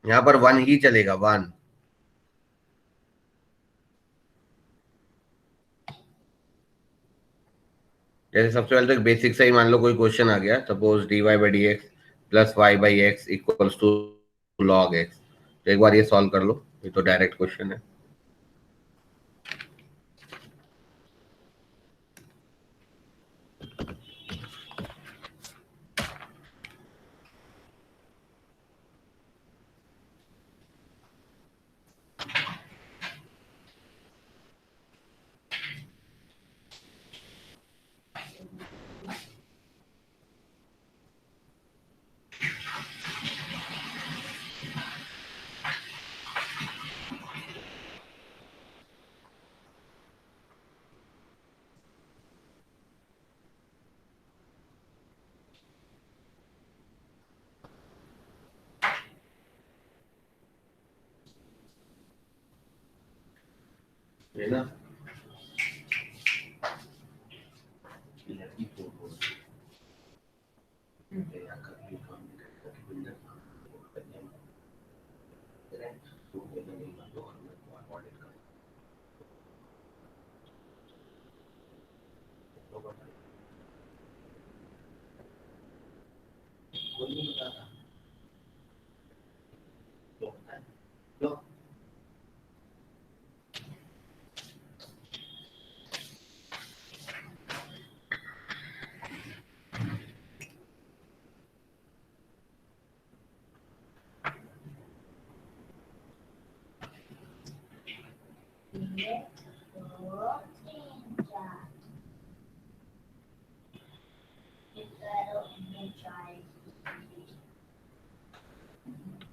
यहाँ पर वन ही चलेगा, वन। जैसे सबसे पहले तो एक बेसिक से ही मान लो कोई क्वेश्चन आ गया, suppose dy by d x plus y by x equals to log x. तो एक बार ये सॉल्व कर लो, ये तो डायरेक्ट क्वेश्चन है। है ना।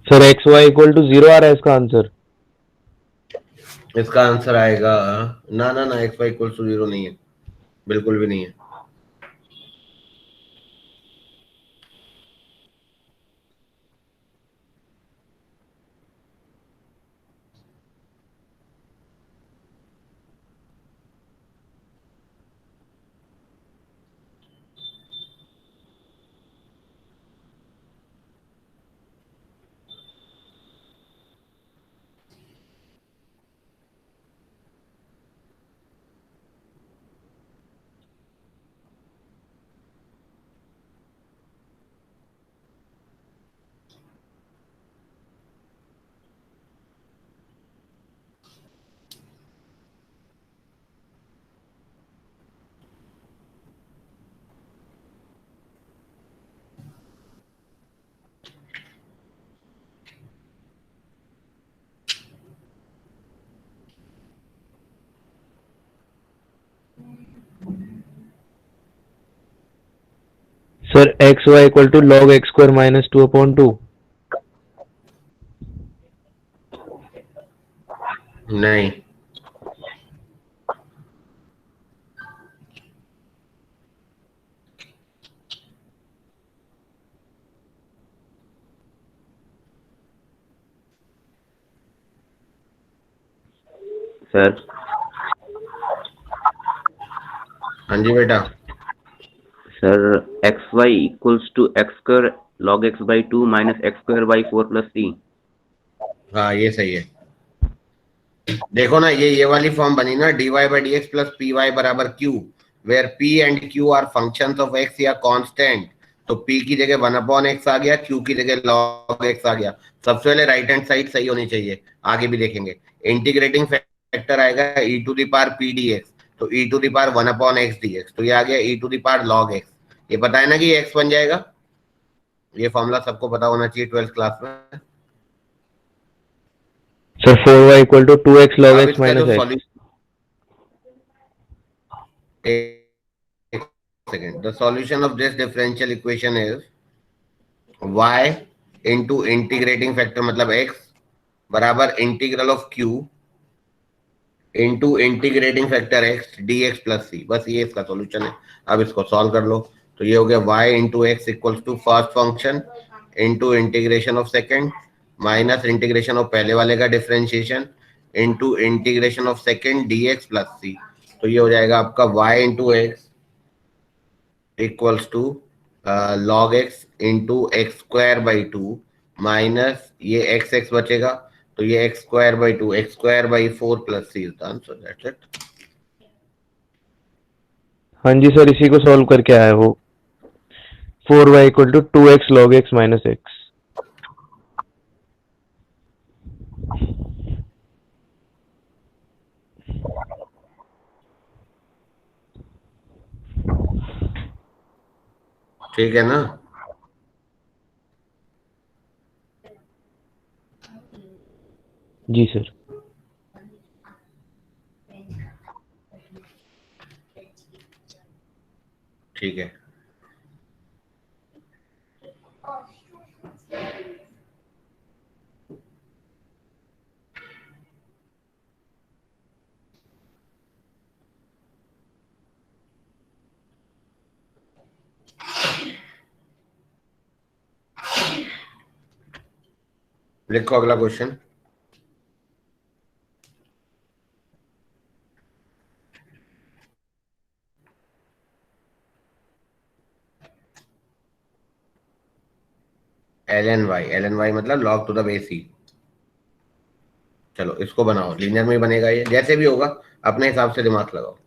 Sir x y equal to 0 आ रहा है इसका आंसर। इसका आंसर आएगा ना ना ना, एक्स वाई इक्वल टू 0 नहीं है, बिल्कुल भी नहीं है। Sir x y equal to log x square minus 2/2। नहीं, सर हाँ जी बेटा। Sir x y equals to x square log x by 2 minus x square by 4 plus c. हाँ ये सही है। देखो ना, ये वाली फॉर्म बनी ना, dy by d x plus p y बराबर q, where p and q are functions of x या कांस्टेंट। तो p की जगह 1/x आ गया, q की जगह log x आ गया। सबसे पहले राइट हैंड साइड सही होनी चाहिए, आगे भी देखेंगे। इंटीग्रेटिंग फैक्टर आएगा e to the power p dx, तो e to the power 1/x dx, तो ये आ गया e to the power log x। ये पता है ना कि ये x बन जाएगा। ये फॉर्मूला सबको पता होना चाहिए 12th क्लास में। Sir 4y equal to 2x log अब एक्स इसका जो minus x. Solution, second, the solution of this differential equation is y into integrating factor मतलब x बराबर integral of q into integrating factor x dx plus c। बस ये इसका सॉल्यूशन है। अब इसको सॉल्व कर लो, तो ये हो गया y into x equals to first function into integration of second minus integration of पहले वाले का differentiation into integration of second dx plus c। तो ये हो जाएगा आपका y into x equals to log x into x square by 2 minus ये एक्स एक्स बचेगा, तो ये x square by 2 x square by 4 plus c is the answer. That's it. हाँ जी सर, इसी को सॉल्व करके आया वो। 4y equal to 2x log x minus x. ठीक है ना। जी सर। ठीक है, लिखो अगला क्वेश्चन। एल एन वाई मतलब log to the base c. चलो इसको बनाओ, लीनियर में बनेगा, ये जैसे भी होगा अपने हिसाब से दिमाग लगाओ।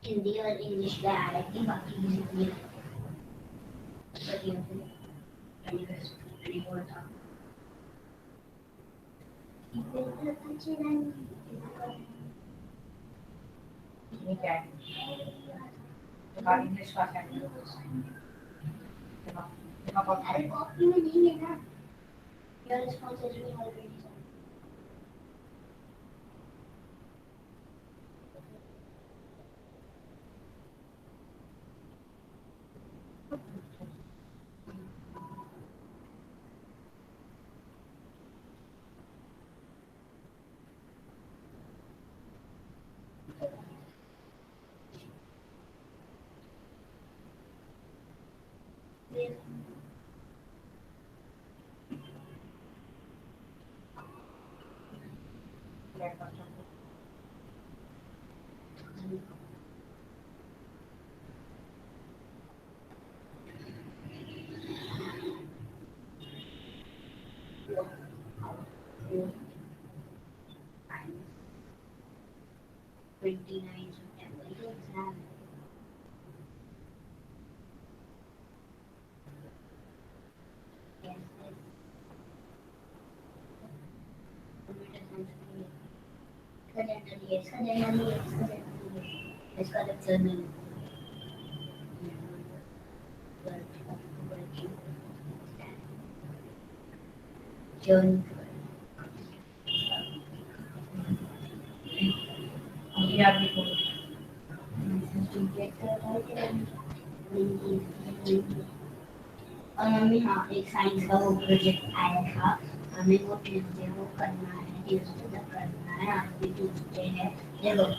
हिंदी और इंग्लिश का आ रही थी बाकी जितनी अरे कॉपी में नहीं है ना योर रिस्पांसिबिलिटी ऑलरेडी इसका लेक्चर नहीं जॉन और मम्मी हाँ एक साइंस का वो प्रोजेक्ट आया था हमें वो ट्यूसडे वो करना है ट्यूसडे तक करना है आज भी ट्यूसडे है ये लोग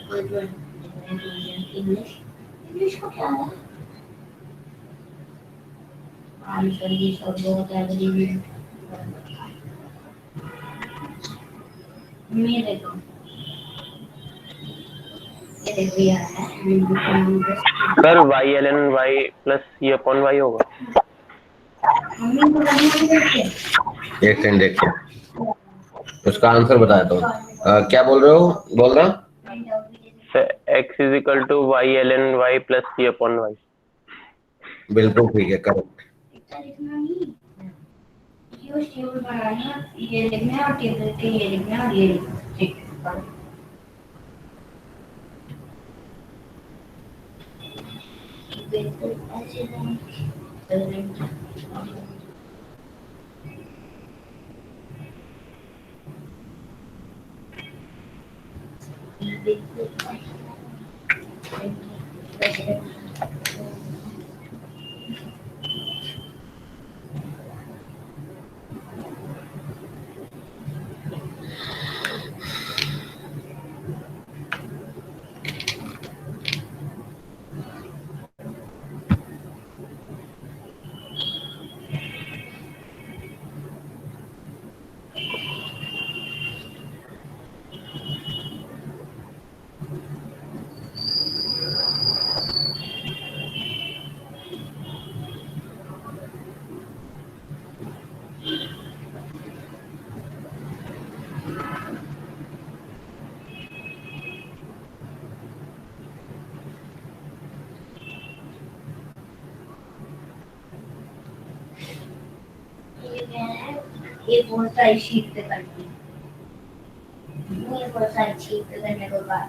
इंग्लिश इंग्लिश को क्या है आंसर ये सब बहुत एग्रीमेंट मेरे को ये देखो ये है sir y l n y plus ये अपॉन वाई होगा मम्मी को करना है एक सेकंड देखो उसका आंसर बताया तो क्या बोल रहे हो बोल रहा x is equal to y l n y plus ये अपॉन वाई बिल्कुल ठीक है करेक्ट लिखना नहीं ये टेबल बनाना ये लिखना है और टेबल पे ये लिखना है और ये लिखना ठीक बिल्कुल ऐसे नहीं ये बहुत सारी शीट पे करती हूँ ये बहुत सारी शीट पे करने के बाद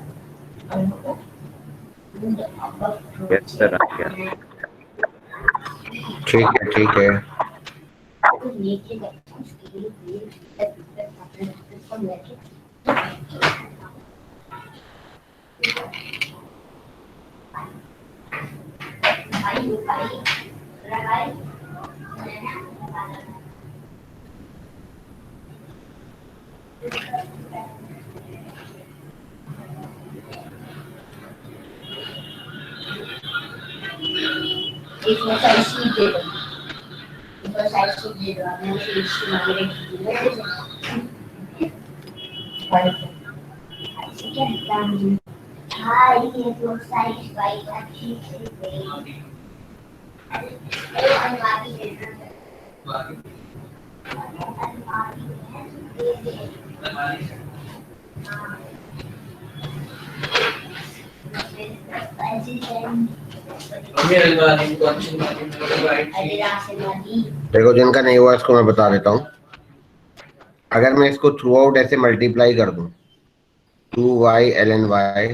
यस सर आ गया ठीक है नीचे बैठा उसके लिए इसमें सारी शीट दे दो इसमें सारी शीट दे दो आपने शीट मांगे क्या हाँ ये तो साइज बाई अच्छी से गई और बाकी देखो जिनका नहीं हुआ इसको मैं बता देता हूँ। अगर मैं इसको थ्रू आउट ऐसे मल्टीप्लाई कर दूं 2y ln y,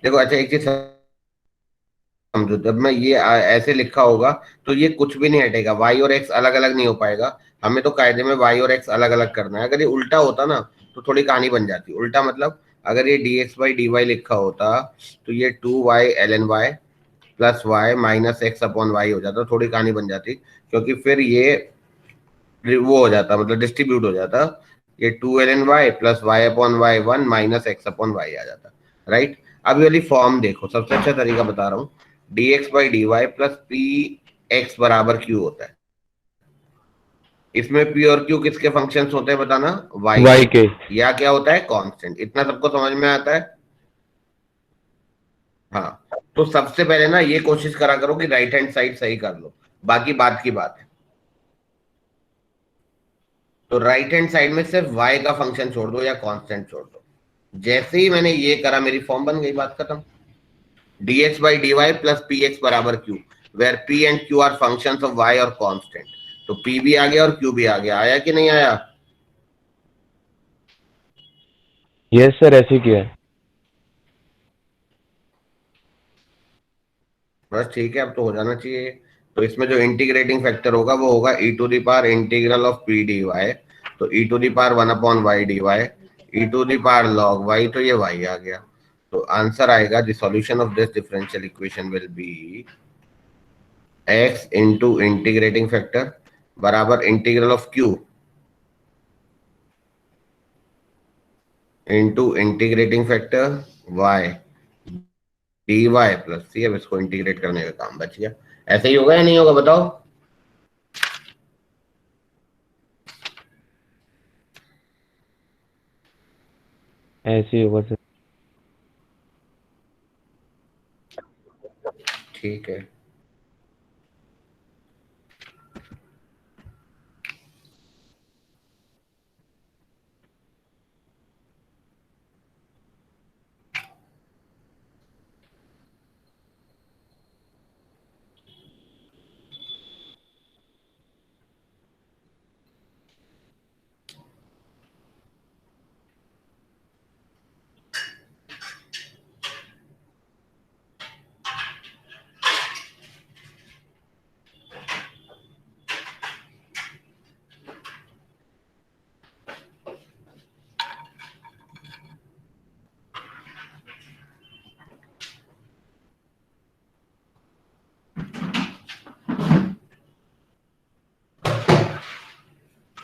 देखो अच्छा एक चीज समझो, जब मैं ये ऐसे लिखा होगा तो ये कुछ भी नहीं हटेगा, y और x अलग अलग नहीं हो पाएगा। हमें तो कायदे में y और x अलग अलग करना है। अगर ये उल्टा होता ना तो थोड़ी कहानी बन जाती। उल्टा मतलब अगर ये dx by dy लिखा होता तो ये 2y ln y plus y minus x upon y हो जाता, थोड़ी कहानी बन जाती, क्योंकि फिर ये वो हो जाता, मतलब डिस्ट्रीब्यूट हो जाता। ये 2 ln y plus y upon y 1 minus x upon y आ जाता, राइट। अब ये वाली फॉर्म देखो, सबसे अच्छा तरीका बता रहा हूँ, dx by d y plus p x बराबर क्यू होता है। इसमें p और q किसके फंक्शंस होते हैं बताना? y y के। या क्या होता है? कांस्टेंट। इतना सबको समझ में आता है? हाँ, तो सबसे पहले ना ये कोशिश करा करो कि राइट हैंड साइड सही कर लो, बाकी बात की बात है। तो राइट हैंड साइड में सिर्फ y का फंक्शन छोड़ दो या कांस्टेंट छोड़ दो। जैसे ही मैंने ये करा मेरी फॉर्म बन गई, बात खत्म। dx by dy plus px बराबर q, where p and q are functions of y और कांस्टेंट। तो p भी आ गया और q भी आ गया। आया कि नहीं आया? यस सर, ऐसे किया है। बस ठीक है, अब तो हो जाना चाहिए। तो इसमें जो इंटीग्रेटिंग फैक्टर होगा वो होगा e to the power integral of p dy। तो e to the power 1 upon y dy, e to the power log y, तो ये y आ गया। तो आंसर आएगा, the solution of this differential equation will be x into integrating factor बराबर integral of q into integrating factor y dy plus c। अब इसको इंटीग्रेट करने का काम बच गया। ऐसे ही होगा या नहीं होगा बताओ? ऐसे ही होगा सर। ठीक है।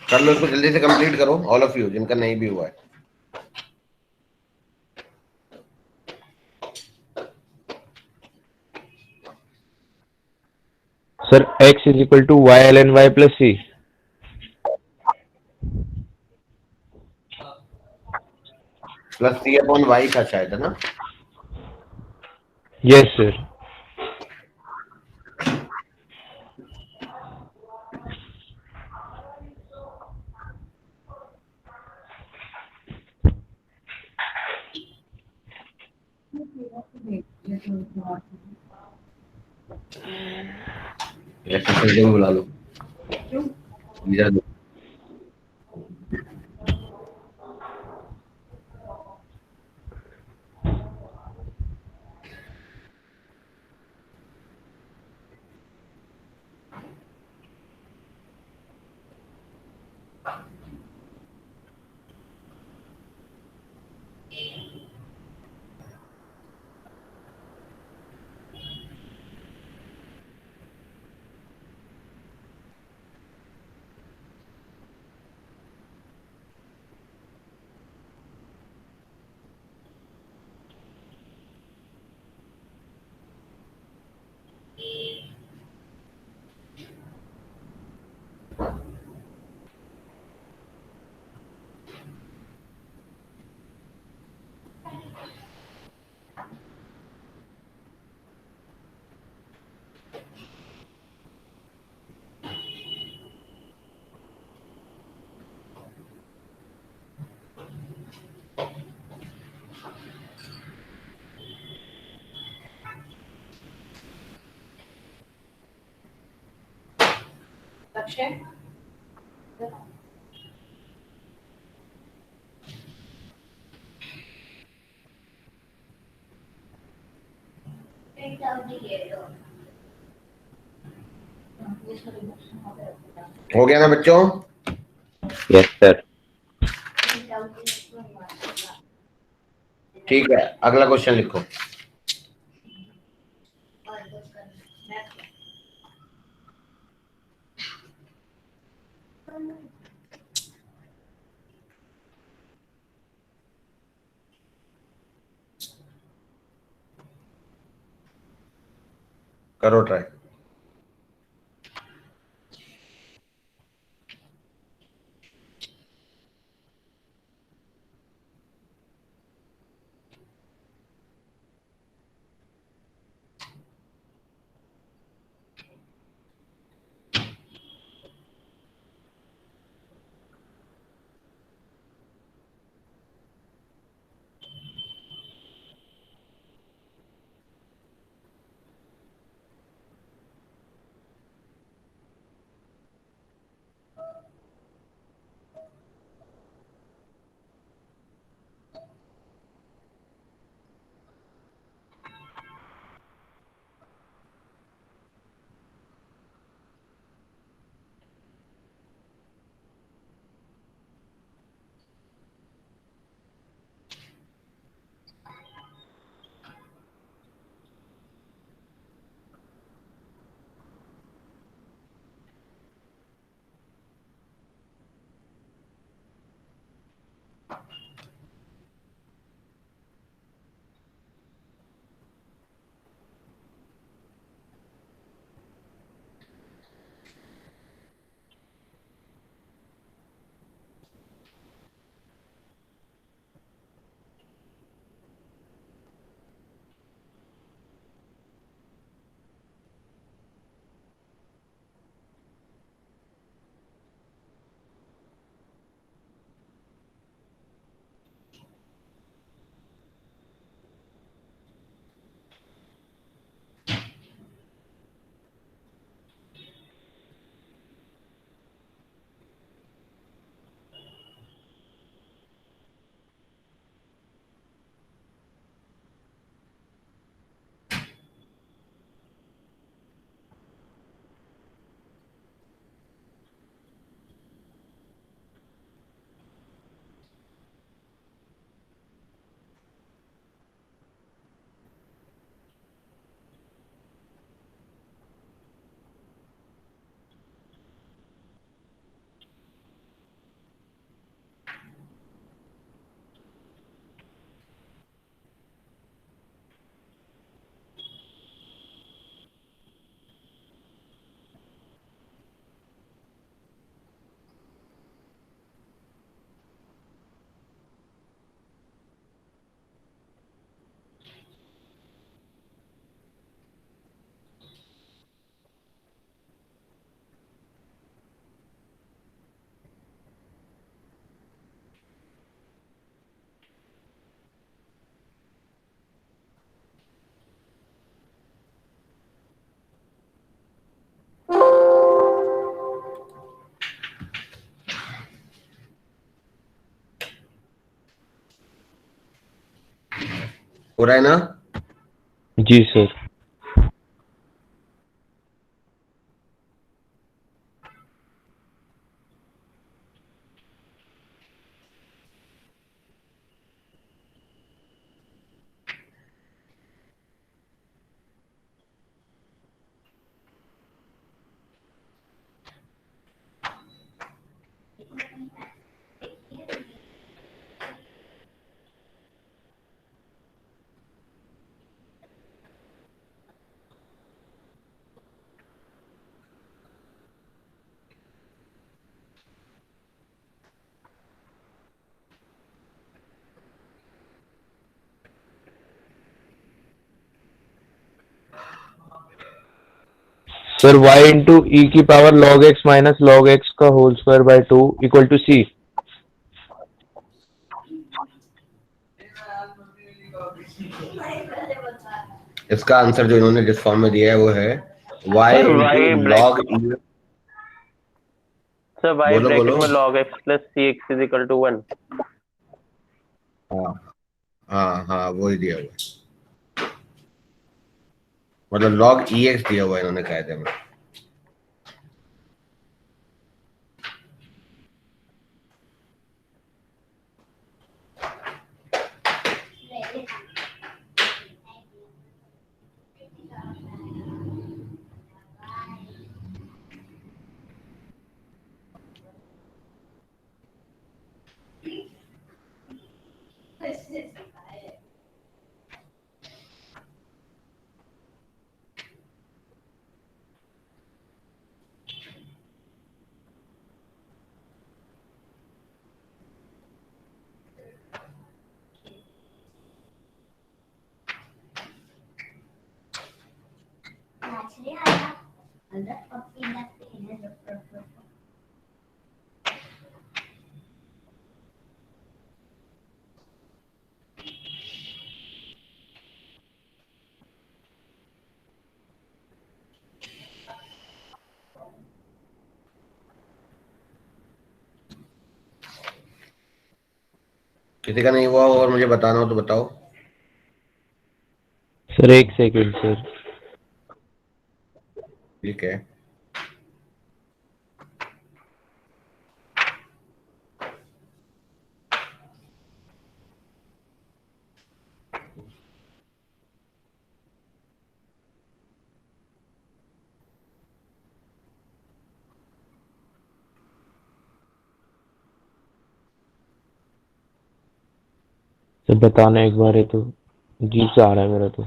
कर लो इसको, जल्दी से कंप्लीट करो ऑल ऑफ यू, जिनका नहीं भी हुआ है। Sir x is equal to y ln y plus c। Plus c upon y था शायद, है ना? Yes sir. ऐसे करके बुला लो। वीजा दो। हो गया ना बच्चों? Yes sir. ठीक है, अगला क्वेश्चन लिखो। करो ट्राई। हो रहा है ना? जी सर। सर y इंटू ई की power log x minus log x का whole square by 2 equal to c। इसका आंसर जो इन्होंने जिस फॉर्म में दिया है वो है y इंटू लॉग सर y बोलो ब्रैकेट बोलो। में log x plus c x is equal to 1। हाँ हाँ हाँ, वही दिया हुआ है, मतलब log ex दिया हुआ है इन्होंने कायदे में। Actually, I have other puppy that is a किसी का नहीं हुआ हो और मुझे बताना हो तो बताओ। सर एक सेकंड सर। ठीक है। सर बताना एक बार, है तो जी से आ रहा है मेरा तो।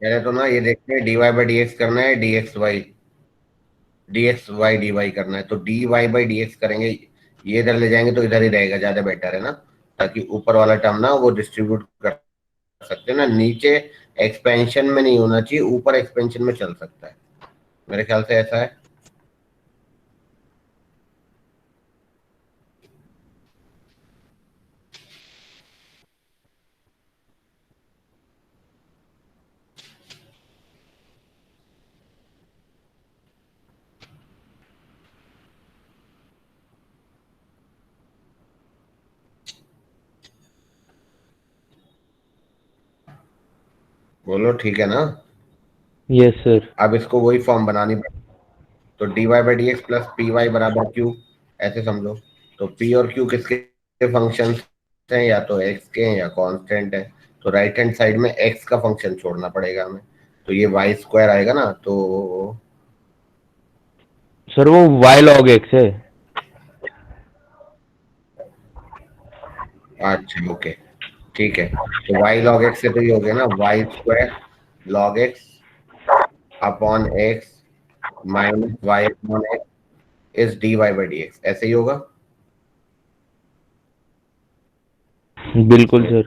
पहले तो ना ये देखते हैं, dy बाई डी एक्स करना है, dx वाई dy करना है, तो dy बाई dx करेंगे, ये इधर ले जाएंगे तो इधर ही रहेगा, ज्यादा बेटर है ना, ताकि ऊपर वाला टर्म ना वो डिस्ट्रीब्यूट कर सकते हैं ना, नीचे एक्सपेंशन में नहीं होना चाहिए, ऊपर एक्सपेंशन में चल सकता है, मेरे ख्याल से ऐसा है। बोलो ठीक है ना। Yes sir. अब इसको वही फॉर्म बनानी पड़ेगी, तो dy by d x plus p y बराबर क्यू, ऐसे समझो। तो p और q किसके फंक्शन हैं, या तो x के हैं या कांस्टेंट है, तो राइट हैंड साइड में x का फंक्शन छोड़ना पड़ेगा हमें, तो ये वाई स्क्वायर आएगा ना, तो सर वो y log x है। अच्छा ओके ठीक है, तो y log x से तो ये हो गया ना, y square log x upon x minus y upon x is dy by d x, ऐसे ही होगा। बिल्कुल सर।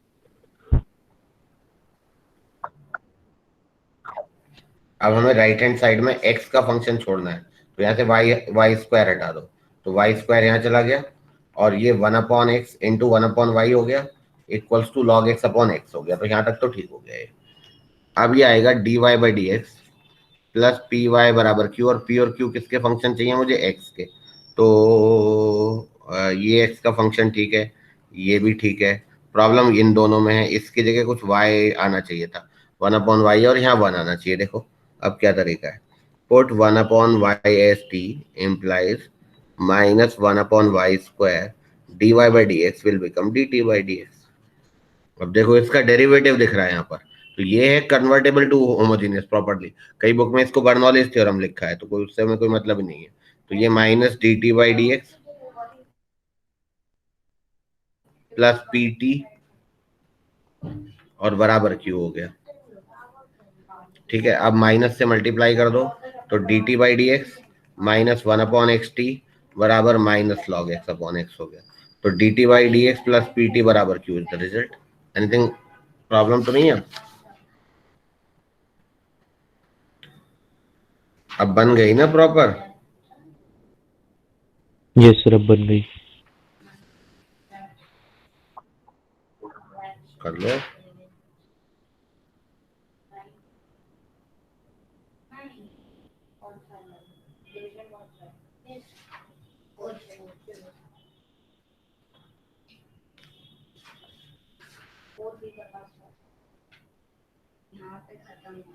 अब हमें राइट हैंड साइड में x का फंक्शन छोड़ना है, तो यहाँ से वाई स्क्वायर हटा दो, तो वाई स्क्वायर यहाँ चला गया, और ये 1/x इंटू 1/y हो गया, equals to log x upon x हो गया, तो यहाँ तक तो ठीक हो गया ये। अब ये आएगा dy by d x plus p y बराबर क्यू, और p और q किसके फंक्शन चाहिए मुझे, x के, तो ये x का फंक्शन ठीक है, ये भी ठीक है, प्रॉब्लम इन दोनों में है, इसकी जगह कुछ y आना चाहिए था, 1/y, और यहाँ 1 आना चाहिए। देखो अब क्या तरीका है, put 1/y S T implies minus 1/y square dy by d x will become dt by d x. अब देखो इसका डेरिवेटिव दिख रहा है यहाँ पर, तो ये है कन्वर्टेबल टू होमोजेनियस प्रॉपर्ली, कई बुक में इसको बर्नौलीज थ्योरम लिखा है, तो कोई उससे में कोई मतलब ही नहीं है, तो ये minus D t by d x plus p T और बराबर क्यू हो गया। ठीक है, अब माइनस से मल्टीप्लाई कर दो, तो d t by d x minus 1/x t बराबर माइनस लॉग एक्स अपॉन एक्स हो गया, तो d t by d x plus p t बराबर q is the result. Anything problem तो नहीं है? अब बन गई ना प्रॉपर? यस सर अब बन गई। कर लो। यहाँ पे खत्म हो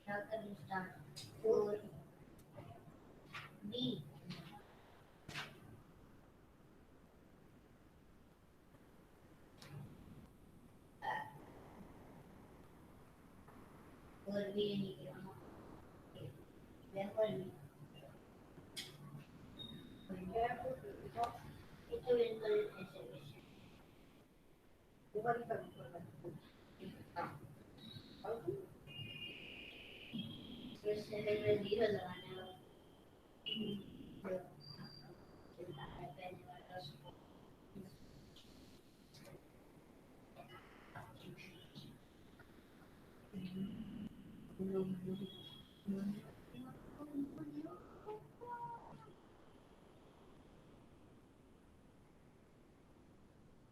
क्या करूँ स्टार्ट 4 बी और भी ये नहीं किया वेपर itu vehicle acceleration फिर सेकंड में 0 लगाने वाला चलता है पहले वाला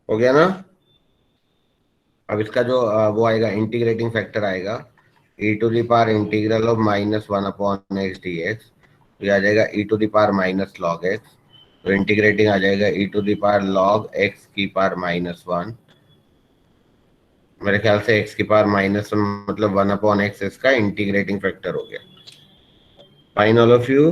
हो गया ना। अब इसका जो वो आएगा इंटीग्रेटिंग फैक्टर आएगा e to the power integral of -1/x dx, तो ये आ जाएगा e to the power minus log x, तो इंटीग्रेटिंग आ जाएगा e to the power log x की पावर -1। मेरे ख्याल से x की पावर -1 मतलब 1/x इसका इंटीग्रेटिंग फैक्टर हो गया। Fine all of you.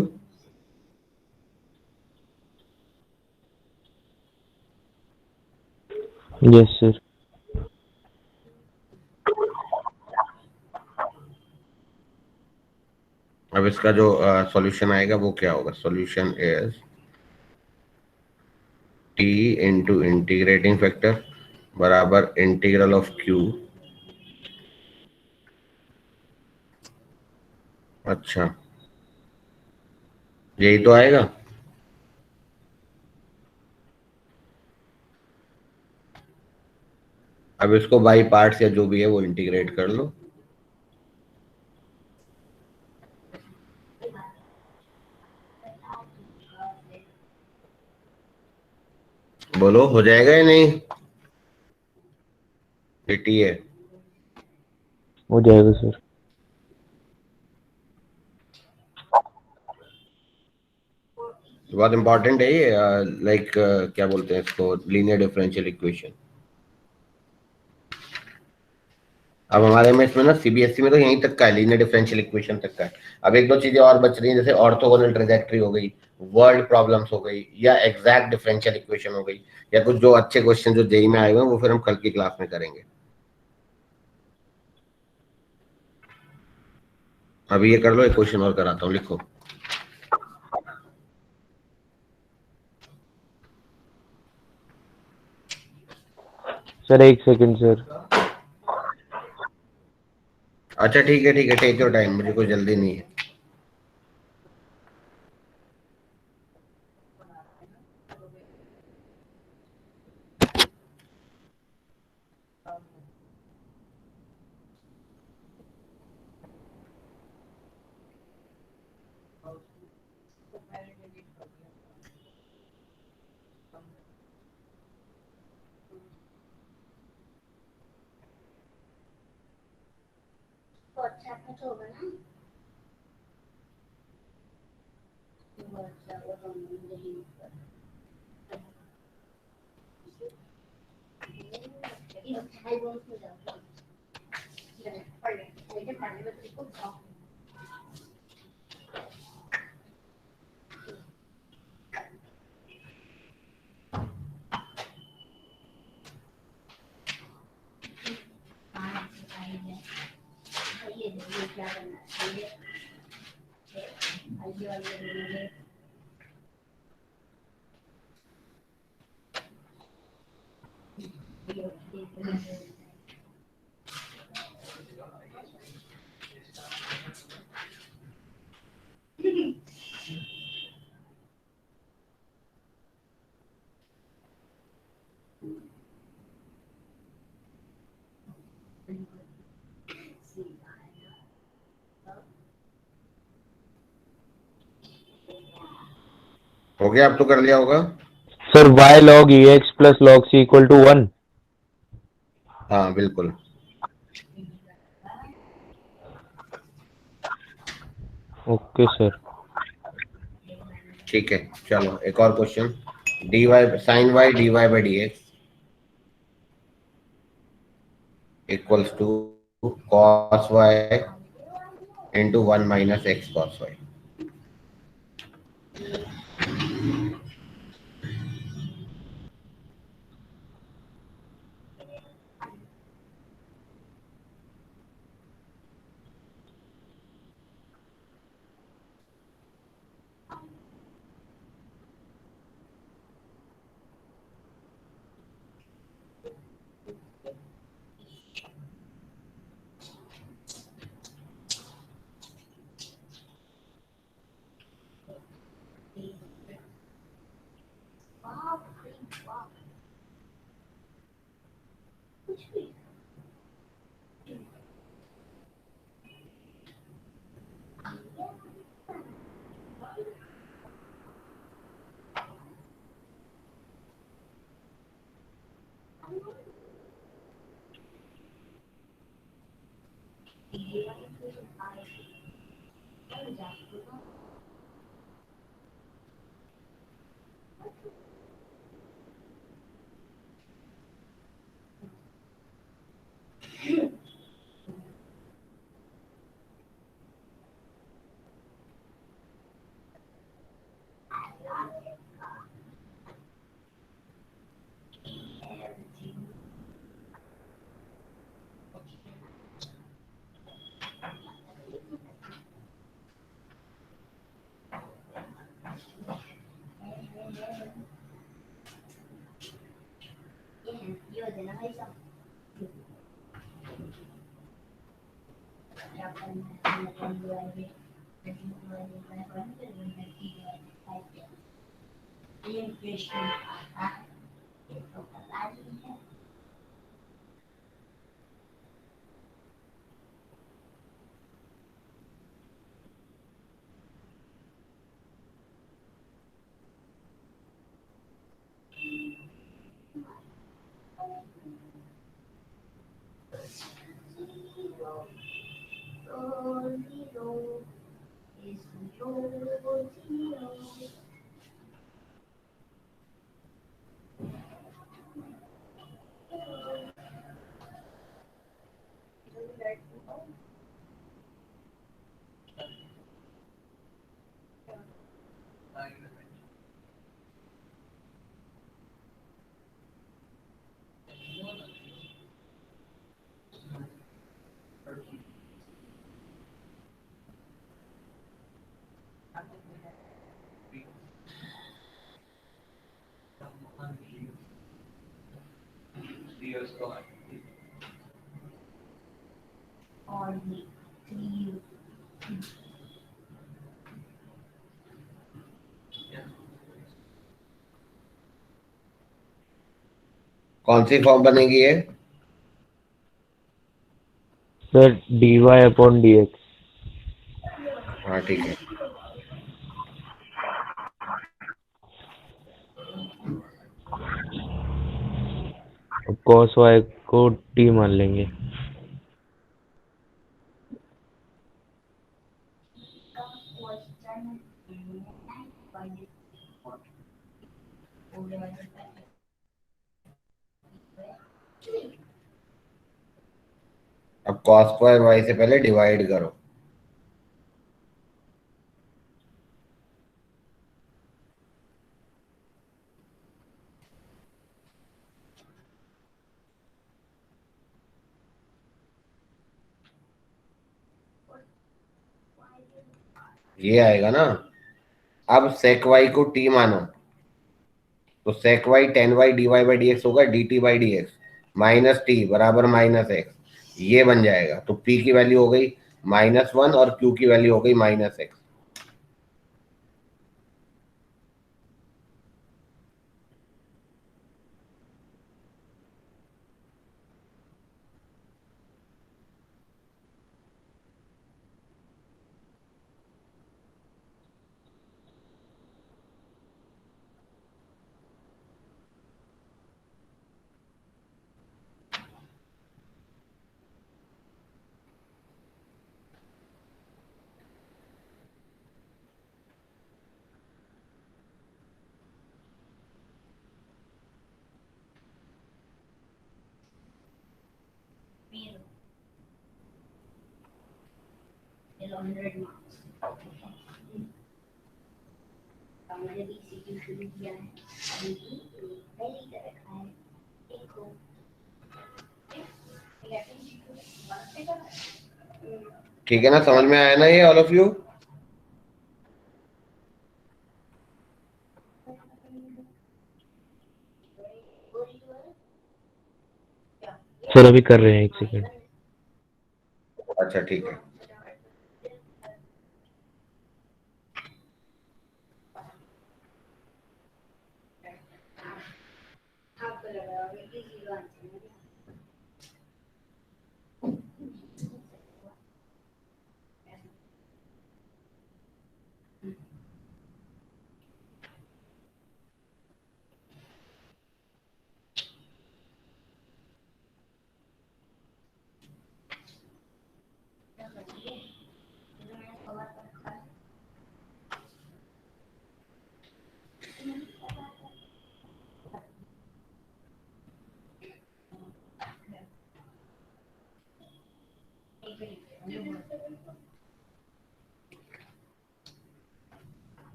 Yes sir. अब इसका जो सॉल्यूशन आएगा वो क्या होगा, solution is t into integrating factor बराबर इंटीग्रल ऑफ q। अच्छा यही तो आएगा। अब इसको बाई पार्ट्स या जो भी है वो इंटीग्रेट कर लो। बोलो हो जाएगा या नहीं, बेटी है हो जाएगा सर। बहुत इंपॉर्टेंट है ये, लाइक क्या बोलते हैं इसको, लीनियर डिफरेंशियल इक्वेशन। अब हमारे में इसमें ना सीबीएसई में तो यहीं तक का है, लीनियर डिफरेंशियल इक्वेशन तक का है। अब एक दो चीजें और बच रही हैं, जैसे ऑर्थोगोनल ट्रेजेक्टरी हो गई, वर्ड प्रॉब्लम्स हो गई, या एग्जैक्ट डिफरेंशियल इक्वेशन हो गई, या कुछ जो अच्छे क्वेश्चन जो जेई में आए हुए हैं वो फिर हम कल की क्लास में करेंगे। अभी ये कर लो, एक क्वेश्चन और कराता हूँ, लिखो। सर एक सेकंड सर। अच्छा ठीक है टेक योर टाइम, मुझे कोई जल्दी नहीं है। तो अच्छा कुछ होगा ना वो अच्छा वो तो नहीं ये हाई बोल हो जाता है पढ़ ले ये पढ़ने में तो कुछ ये क्या करना है ये वाले हो गया, अब तो कर लिया होगा sir y log ex plus log c equal to 1। हाँ बिल्कुल। Okay sir. ठीक है, चलो एक और question. D y sine y d y by d x equals to cos y into 1 minus x cos y. ये होते ना भाई साहब, क्या करना है मतलब ये इक्वेशन आता है, ये तो पता ही है। Zero is zero. और ये 3 कौन सी फॉर्म बनेगी ये? Sir d y upon d x. हाँ ठीक है। कॉस वाई को टी मान लेंगे। का क्वेश्चन अब कॉस स्क्वायर वाई से पहले डिवाइड करो। ये आएगा ना। अब सेक वाई को टी मानो तो sec y tan y d y by d x होगा d t by d x minus t बराबर माइनस एक्स। ये बन जाएगा तो पी की वैल्यू हो गई -1 और क्यू की वैल्यू हो गई -x। 100 marks. मैंने BCQ शुरू किया है, अभी पहली कर रखा है, देखो ठीक है ना, समझ में आया ना ये ऑल ऑफ यू? सर अभी कर रहे हैं, एक सेकंड। अच्छा ठीक है।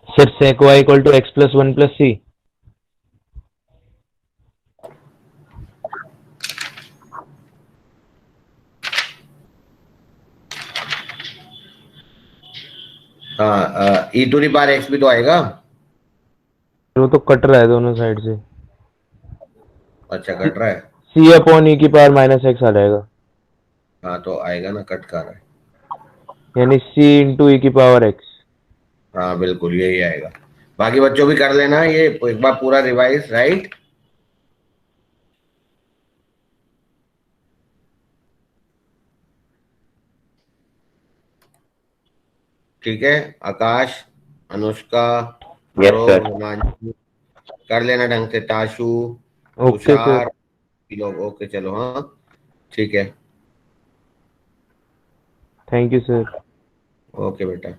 Sir sec y equal to x plus 1 plus c। हाँ, e to the power x भी तो आएगा। वो तो कट रहा है दोनों साइड से। अच्छा कट रहा है। c अपॉन e की पावर माइनस x आ जाएगा, हाँ तो आएगा ना, कट कर रहा है। यानी c इंटू e की पावर x। हाँ बिल्कुल यही आएगा। बाकी बच्चों भी कर लेना ये एक बार पूरा रिवाइज, राइट? ठीक है, आकाश, अनुष्का, यस सर। हिमांशु, कर लेना ढंग से। Tashu, okay sir. तुषार, ये लोग ओके। चलो हाँ ठीक है, थैंक यू सर। ओके बेटा।